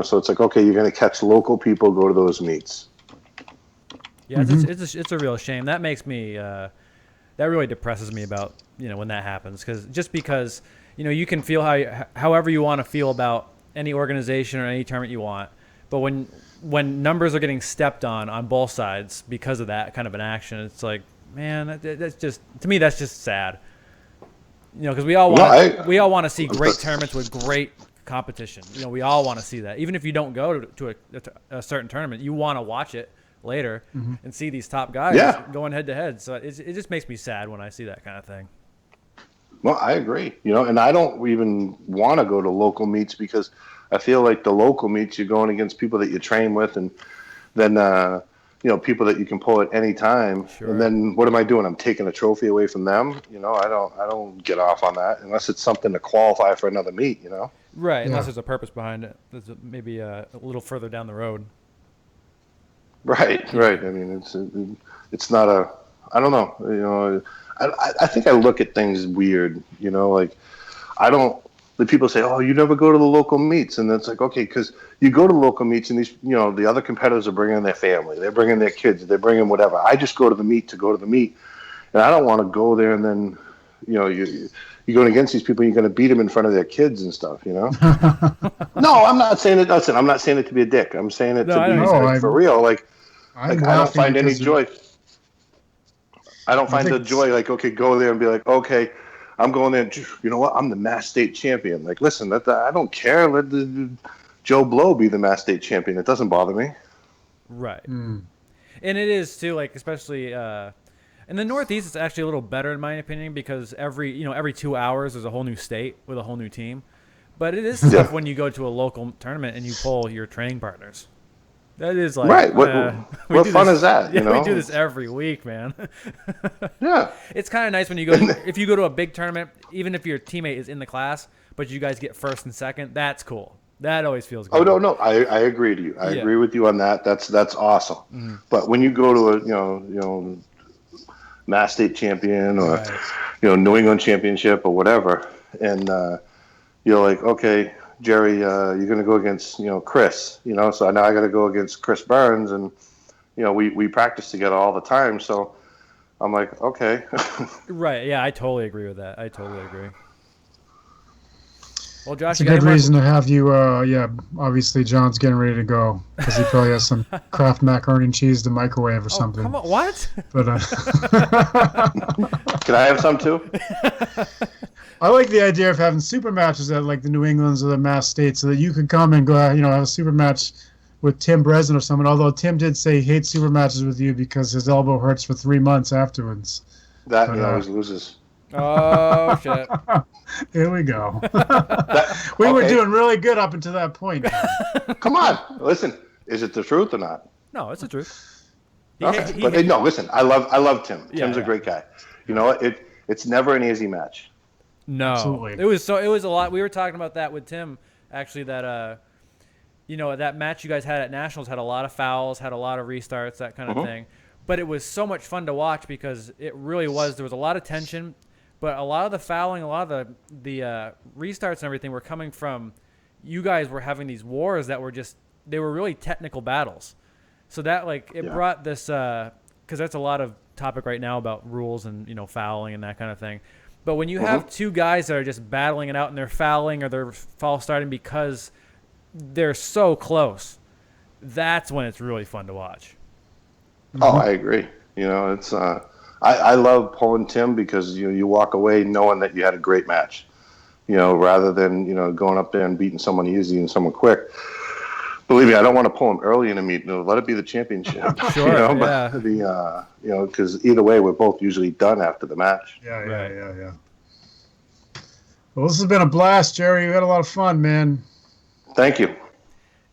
so it's like, okay, you're going to catch local people, go to those meets. Yeah, it's a real shame. That makes me, that really depresses me about, when that happens. Because, you can feel however you want to feel about any organization or any tournament you want. But when numbers are getting stepped on both sides because of that kind of an action, it's like, man, that's just, to me, that's just sad. Because we all want to see great tournaments with great competition. We all want to see that. Even if you don't go to a certain tournament, you want to watch it later and see these top guys going head to head. So it just makes me sad when I see that kind of thing. Well, I agree. And I don't even want to go to local meets because I feel like the local meets you're going against people that you train with, and then people that you can pull at any time. Sure. And then what am I doing? I'm taking a trophy away from them. I don't get off on that unless it's something to qualify for another meet. Right. Yeah. Unless there's a purpose behind it. There's maybe a little further down the road. Right. I mean, it's not a. I don't know. I think I look at things weird. Like I don't. The people say, "Oh, you never go to the local meets," and it's like, okay, because you go to local meets, and these, the other competitors are bringing their family, they're bringing their kids, they're bringing whatever. I just go to the meet to go to the meet, and I don't want to go there and then, you're going against these people, you're going to beat them in front of their kids and stuff, No, I'm not saying it. Listen, I'm not saying it to be a dick. I'm saying it to be for real. Like I don't find any joy. I don't find the joy. Like, okay, go there and be like, okay, I'm going there. You know what? I'm the Mass State champion. Like, listen, I don't care. Let Joe Blow be the Mass State champion. It doesn't bother me. Right. And it is too. Like, especially in the Northeast, it's actually a little better in my opinion because every 2 hours there's a whole new state with a whole new team. But it is tough when you go to a local tournament and you pull your training partners. That is like right. What fun is that? Yeah, we do this every week, man. Yeah, it's kind of nice when you go if you go to a big tournament, even if your teammate is in the class, but you guys get first and second. That's cool. That always feels good. Oh no, I agree to you. I agree with you on that. That's awesome. Mm-hmm. But when you go to a Mass State champion or New England championship or whatever, and you're like, okay, Jerry, you're going to go against, Chris, so now I got to go against Chris Burns, and, we practice together all the time. So I'm like, okay. Right. Yeah, I totally agree with that. I totally agree. Well, Josh, it's a good reason to have you. Yeah, obviously John's getting ready to go because he probably has some Kraft macaroni and cheese to microwave or something. Come on, what? But Can I have some too? I like the idea of having super matches at like the New Englands or the Mass States, so that you could come and go, have a super match with Tim Breslin or someone. Although Tim did say he hates super matches with you because his elbow hurts for 3 months afterwards. That he always loses. Oh shit! Here we go. We were doing really good up until that point. Come on, listen. Is it the truth or not? No, it's the truth. No, listen. I love Tim. Tim's a great guy. You know what? It's never an easy match. No, absolutely. It was a lot. We were talking about that with Tim actually. That that match you guys had at Nationals had a lot of fouls, had a lot of restarts, that kind of thing. But it was so much fun to watch because it really was. There was a lot of tension, but a lot of the fouling, a lot of the restarts and everything were coming from you guys were having these wars that were they were really technical battles. So that brought this because that's a lot of topic right now about rules and fouling and that kind of thing. But when you have two guys that are just battling it out and they're fouling or they're false starting because they're so close, that's when it's really fun to watch. Oh, I agree. It's I love pulling Tim because you walk away knowing that you had a great match. Rather than going up there and beating someone easy and someone quick. Believe me, I don't want to pull him early in a meet. Let it be the championship. Sure. But because either way, we're both usually done after the match. Yeah. Well, this has been a blast, Jerry. We had a lot of fun, man. Thank you.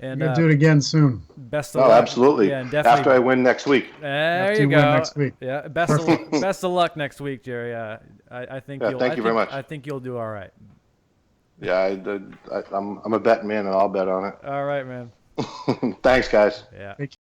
And we'll do it again soon. Best of luck. Absolutely. Yeah, and definitely, after I win next week. There you go. Win next week. Yeah, best of luck next week, Jerry. I think. Thank you very much. I think you'll do all right. Yeah, I'm a bet man, and I'll bet on it. All right, man. Thanks, guys. Yeah.